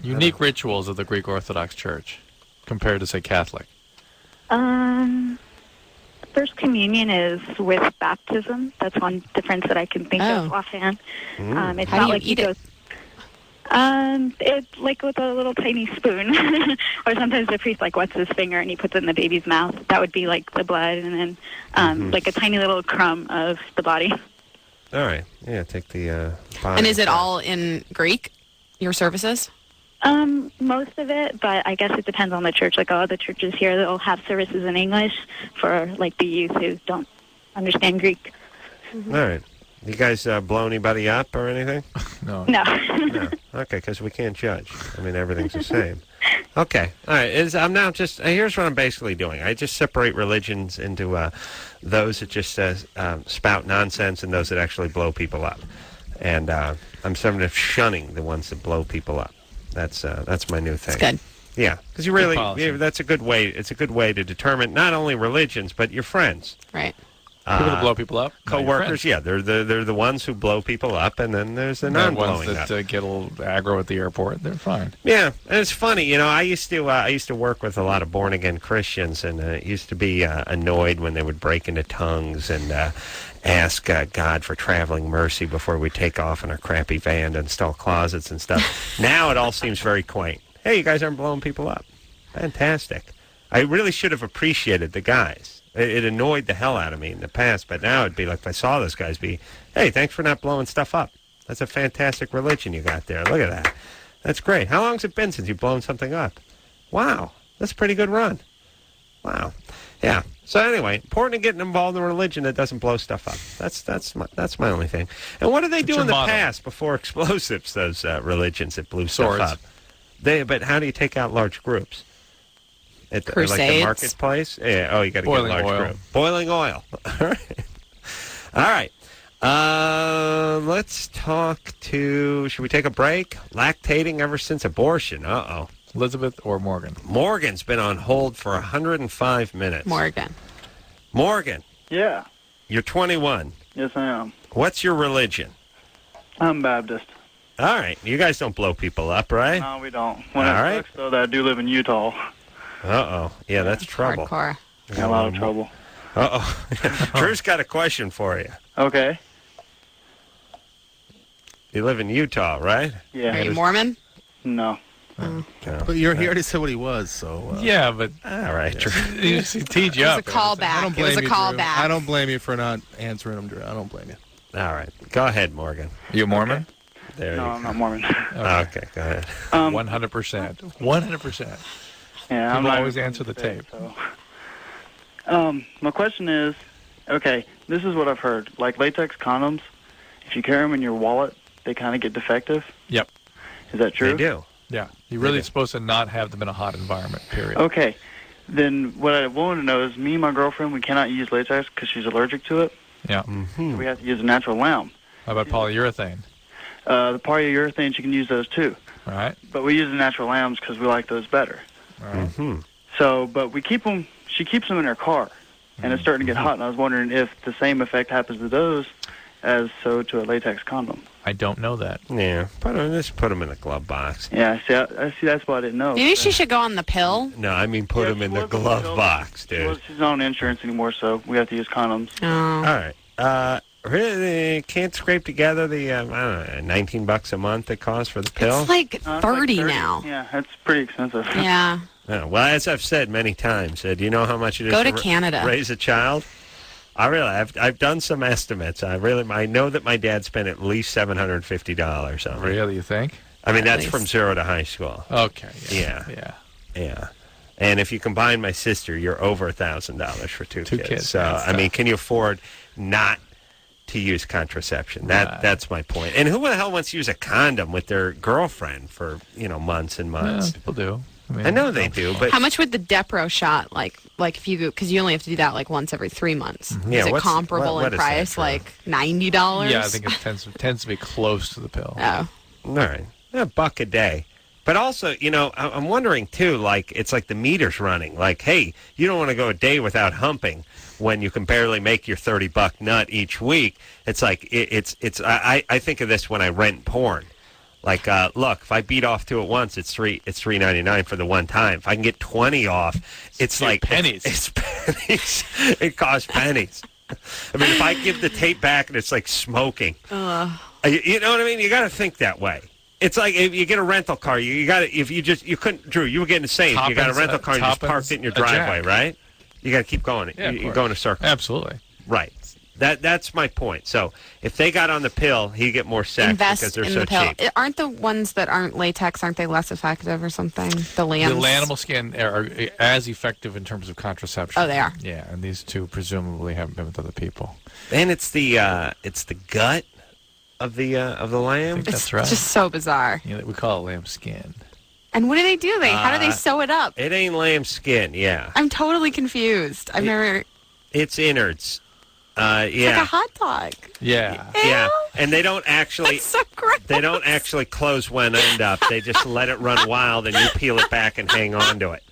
unique rituals of the Greek Orthodox Church compared to, say, Catholic? First communion is with baptism. That's one difference that I can think of offhand. It's How not do you like eat it? It's like with a little tiny spoon, or sometimes the priest like wets his finger and he puts it in the baby's mouth. That would be like the blood, and then like a tiny little crumb of the body. All right. Yeah, take the body. And is it all in Greek, your services? Most of it, but I guess it depends on the church. Like all the churches here, they'll have services in English for like the youth who don't understand Greek. All right. You guys blow anybody up or anything? No. No. No. Okay, because we can't judge. I mean, everything's the same. Okay. All right. I'm now just, here's what I'm basically doing. I just separate religions into those that just spout nonsense and those that actually blow people up. And I'm sort of shunning the ones that blow people up. That's my new thing. That's good. Yeah, because that's a good way. It's a good way to determine not only religions but your friends. Right. People that blow people up. Coworkers, yeah, they're the ones who blow people up, and then there's the non-blowing ones that get a little aggro at the airport. They're fine. Yeah, and it's funny, I used to work with a lot of born again Christians, and used to be annoyed when they would break into tongues and ask God for traveling mercy before we take off in our crappy van to install closets and stuff. Now it all seems very quaint. Hey, you guys aren't blowing people up. Fantastic. I really should have appreciated the guys. It annoyed the hell out of me in the past, but now it'd be like if I saw those guys hey, thanks for not blowing stuff up. That's a fantastic religion you got there. Look at that. That's great. How long's it been since you've blown something up? Wow. That's a pretty good run. Wow. Yeah. So anyway, important to getting involved in a religion that doesn't blow stuff up. That's my only thing. And what do they do in the past before explosives, those religions that blew stuff up? But how do you take out large groups? At like the marketplace? Yeah. Oh, you got to get a large group. Boiling oil. All right. Let's talk to... Should we take a break? Lactating ever since abortion. Uh-oh. Elizabeth or Morgan? Morgan's been on hold for 105 minutes. Morgan. Yeah. You're 21. Yes, I am. What's your religion? I'm Baptist. All right. You guys don't blow people up, right? No, we don't. Sucks, though, that I do live in Utah. Uh-oh. Yeah, that's trouble. Hardcore. Got a lot of trouble. Uh-oh. Drew's got a question for you. Okay. You live in Utah, right? Yeah. Are you Mormon? No. But he already said what he was, so... yeah, but... All right, Drew. He teed you up. It was a callback. It was a callback. I don't blame you for not answering him, Drew. I don't blame you. All right. Go ahead, Morgan. Are you a Mormon? There No, I'm not Mormon. Okay, go ahead. 100%. 100%. Yeah, People always answer the tape. So. My question is, okay, this is what I've heard. Like latex condoms, if you carry them in your wallet, they kind of get defective. Yep. Is that true? They do. Yeah. You're really supposed to not have them in a hot environment, period. Okay. Then what I wanted to know is, me and my girlfriend, we cannot use latex because she's allergic to it. Yeah. Mm-hmm. So we have to use a natural lounge. How about polyurethane? The polyurethane, she can use those too. All right. But we use the natural lambs because we like those better. All right. Mm-hmm. So, but we keep them, she keeps them in her car, and it's starting to get hot, and I was wondering if the same effect happens to those as so to a latex condom. I don't know that. Yeah. Just put them in the glove box. Yeah, I see, that's what I didn't know. Maybe she should go on the pill. No, I mean put them in the glove box, dude. She's not on insurance anymore, so we have to use condoms. Oh. All right. Really, can't scrape together the, I don't know, $19 a month it costs for the pill? It's like 30 now. Yeah, that's pretty expensive. Yeah. Well, as I've said many times, do you know how much it is Go to Canada. Raise a child? I've done some estimates. I know that my dad spent at least $750 on it. Really, you think? I mean, that's from 0 to high school. Okay. Yeah. And if you combine my sister, you're over $1,000 for two kids. So, That's I mean, can you afford not to use contraception? That's my point. And who the hell wants to use a condom with their girlfriend for, months and months? Yeah, people do. I know they do, but how much would the Depro shot like if you, because you only have to do that like once every 3 months? Yeah, is it what's- comparable what in is that, price, Drew? like $90? Yeah, I think it tends to be close to the pill. Oh, all right, $1 a day. But also, I'm wondering too. Like, it's like the meter's running. Like, hey, you don't want to go a day without humping when you can barely make your $30 nut each week. It's like I think of this when I rent porn. Like, look, if I beat off 2 at once, it's $3.99 for the one time. If I can get 20 off, it's like pennies. It's pennies. It costs pennies. I mean, if I give the tape back and it's like smoking, you know what I mean? You got to think that way. It's like if you get a rental car, you got to. If you couldn't, Drew, you were getting the same. You got a rental car and you just parked it in your driveway, right? You got to keep going. Yeah, you go in a circle. Absolutely. Right. That's my point. So if they got on the pill, he'd get more sex invest because they're in so the pill. cheap. Aren't the ones that aren't latex, aren't they less effective or something? The lambs. The animal skin are as effective in terms of contraception. Oh, they are. Yeah, and these two presumably haven't been with other people. And it's the gut of the lamb. That's right. It's just so bizarre. Yeah, we call it lamb skin. And what do they do? How do they sew it up? It ain't lamb skin. Yeah, I'm totally confused. I've never. it's innards. It's Yeah. like a hot dog. Yeah. Yeah, and they don't actually. That's so gross. They don't actually close one end up. They just let it run wild, and you peel it back and hang on to it.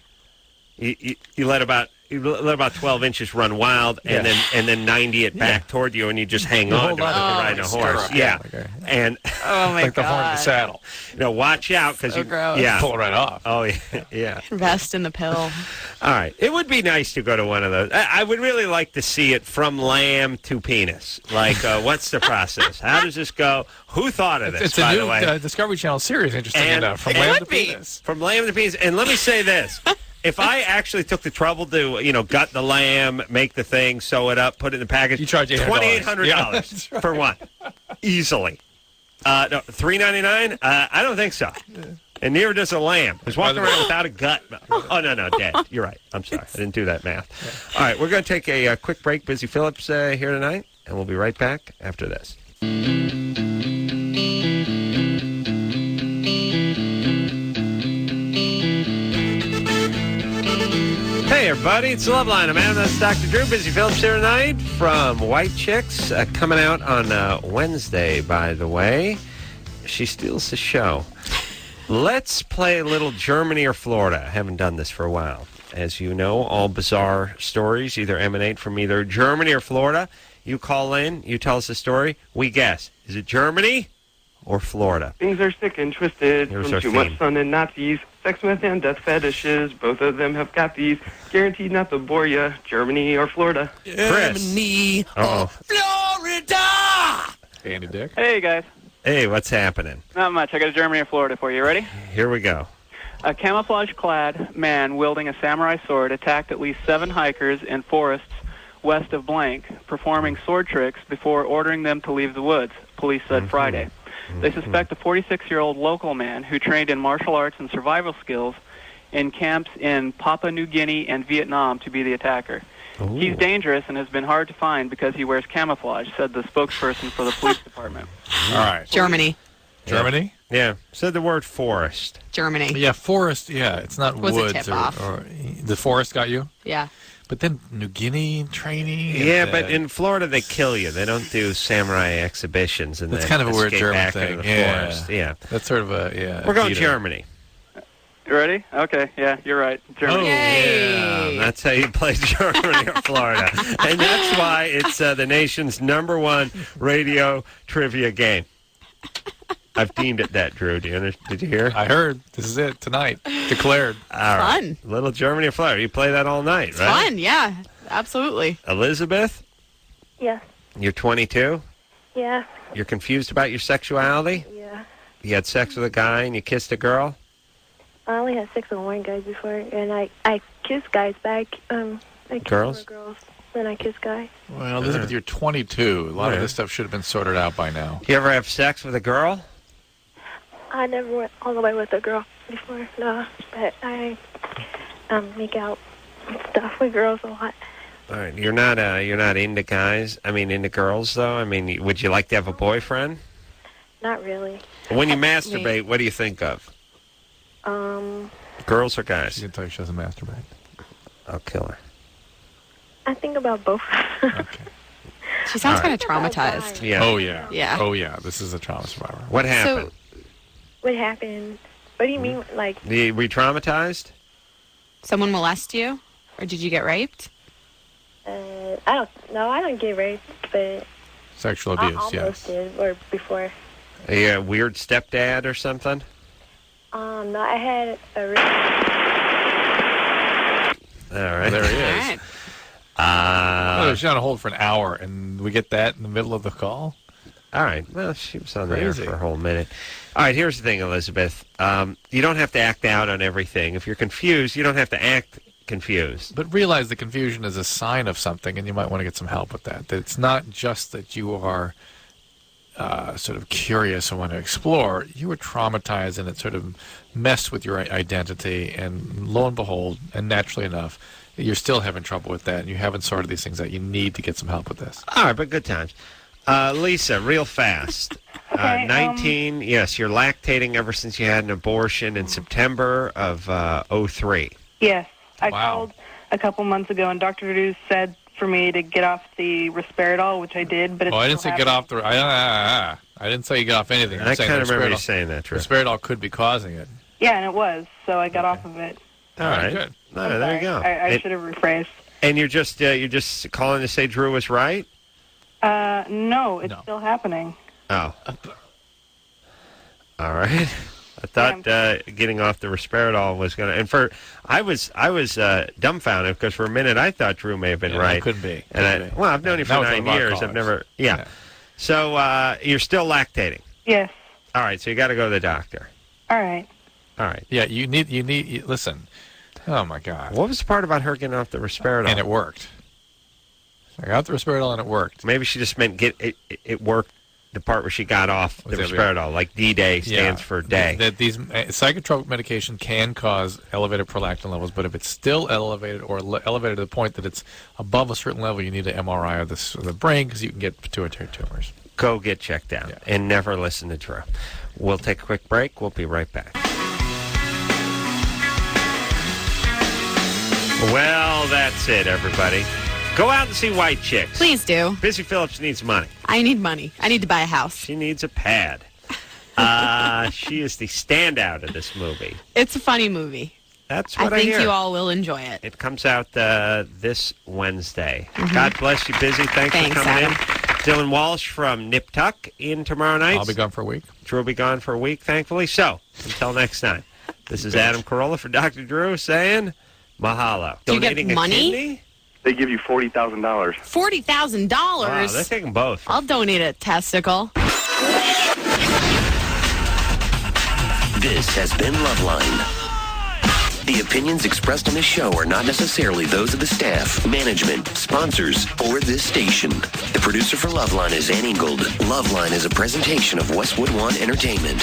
You let about 12 inches run wild, and then 90 it back toward you, and you just hang on to it like you're riding a horse. Yeah, and Oh my like the horn of god. the saddle. Watch out because So you gross. Pull it right off. Oh yeah. Invest in the pill. All right. It would be nice to go to one of those. I would really like to see it from lamb to penis. Like, what's the process? How does this go? Who thought of this, It's by a the new way? Discovery Channel series, interesting And enough. From it lamb would to be. penis. From lamb to penis. And let me say this. If I actually took the trouble to, gut the lamb, make the thing, sew it up, put it in the package, You charge $800. $2,800 Yeah, that's right. for one. Easily. No, $3.99? I don't think so. And neither does a lamb. Who's walking around without a gut. Oh, no, dead. You're right. I'm sorry. I didn't do that math. All right, we're going to take a quick break. Busy Phillips here tonight, and we'll be right back after this. Hey, everybody, it's Loveline. I'm Adam. That's Dr. Drew. Busy Phillips here tonight from White Chicks. Coming out on Wednesday, by the way. She steals the show. Let's play a little Germany or Florida. I haven't done this for a while. As you know, all bizarre stories either emanate from either Germany or Florida. You call in, you tell us a story, we guess. Is it Germany or Florida? Things are sick and twisted Here's from our too theme. much sun and Nazis. Sex, myth, and death fetishes. Both of them have got these. Guaranteed not to bore ya. Germany or Florida. Chris. Uh-oh. Florida! Andy Dick. Hey, guys. Hey, what's happening? Not much. I got a Germany or Florida for you. Ready? Here we go. A camouflage-clad man wielding a samurai sword attacked at least 7 hikers in forests west of blank, performing sword tricks before ordering them to leave the woods, police said Friday. They suspect a 46-year-old local man who trained in martial arts and survival skills in camps in Papua New Guinea and Vietnam to be the attacker. Ooh. He's dangerous and has been hard to find because he wears camouflage, said the spokesperson for the police department. All right. Germany. Germany? Yeah. Said the word forest. Germany. Yeah, forest. Yeah, it's not Was a woods. tip-off. Or the forest got you? Yeah. But then New Guinea training. Yeah, and, but in Florida they kill you. They don't do samurai exhibitions and that's then kind of a weird escape German back thing. into the Yeah. forest. Yeah. That's sort of a We're going Peter. Germany. You ready? Okay, yeah, you're right. Germany. Yeah, that's how you play Germany or Florida. And that's why it's the nation's #1 radio trivia game. I've deemed it that, Drew. Did you hear? I heard. This is it tonight. Declared. All right. Fun. Little Germany or Florida. You play that all night, It's right? fun, yeah. Absolutely. Elizabeth, Yeah. you're 22. Yeah. You're confused about your sexuality? Yeah. You had sex with a guy and you kissed a girl? I only had sex with one guy before, and I kissed guys back. I kissed Girls? more girls than I kissed guys. Well, Elizabeth, you're 22. A lot of this stuff should have been sorted out by now. You ever have sex with a girl? I never went all the way with a girl before, no. But I make out and stuff with girls a lot. All right, you're not into guys. I mean, into girls though. I mean, would you like to have a boyfriend? Not really. When you masturbate, what do you think of? Girls or guys? She can tell you she doesn't masturbate. I'll kill her. I think about both. Okay. She sounds kind of traumatized. Yeah. Oh yeah. Yeah. Oh yeah. This is a trauma survivor. What happened? What happened? What do you mean, like? Were you traumatized? Someone molest you, or did you get raped? I don't get raped, but Sexual abuse, I almost yes. did, or before. Are you a weird stepdad or something? No, I had a. All right. Well, there he is. All right. She's on hold for an hour, and we get that in the middle of the call? All right. Well, she was on the air for a whole minute. All right, here's the thing, Elizabeth. You don't have to act out on everything. If you're confused, you don't have to act confused. But realize the confusion is a sign of something, and you might want to get some help with that. That it's not just that you are sort of curious and want to explore. You were traumatized, and it sort of messed with your identity, and lo and behold, and naturally enough, you're still having trouble with that, and you haven't sorted these things out. You need to get some help with this. All right, but good times. Lisa, real fast. Okay, 19, yes, you're lactating ever since you had an abortion in September of 03. Yes. I called a couple months ago, and Dr. Drew said for me to get off the risperidol, which I did, but it's I didn't say get off the... I didn't say you get off anything. I kind of remember you saying that, Drew. Risperidol could be causing it. Yeah, and it was, so I got off of it. All right. Good. No, there you go. I should have rephrased. And you're just calling to say Drew was right? No, it's still happening. Oh. All right. I thought getting off the risperidol was going to... And I was dumbfounded because for a minute I thought Drew may have been right. It could be. Well, I've known you for 9 years. I've never... Yeah. So you're still lactating? Yes. All right, so you got to go to the doctor. All right. All right. Yeah, you need listen. Oh, my God. What was the part about her getting off the risperidol? And it worked. I got the risperidol and it worked. Maybe she just meant it worked the part where she got off the risperidol, like D-Day stands for day. That these psychotropic medication can cause elevated prolactin levels, but if it's still elevated or elevated to the point that it's above a certain level, you need an MRI of the brain because you can get pituitary tumors. Go get checked out and never listen to Drew. We'll take a quick break. We'll be right back. Well, that's it, everybody. Go out and see White Chicks. Please do. Busy Phillips needs money. I need money. I need to buy a house. She needs a pad. She is the standout of this movie. It's a funny movie. That's what I think hear. you all will enjoy it. It comes out this Wednesday. God bless you, Busy. Thanks for coming Adam. in. Dylan Walsh from Nip Tuck in tomorrow night. I'll be gone for a week. Drew will be gone for a week, thankfully. So, until next time, this is Adam Carolla for Dr. Drew saying mahalo. Do you get Donating a money? kidney? They give you $40,000. $40,000? Wow, they're taking both. I'll donate a testicle. This has been Loveline. The opinions expressed on this show are not necessarily those of the staff, management, sponsors, or this station. The producer for Loveline is Ann Ingold. Loveline is a presentation of Westwood One Entertainment.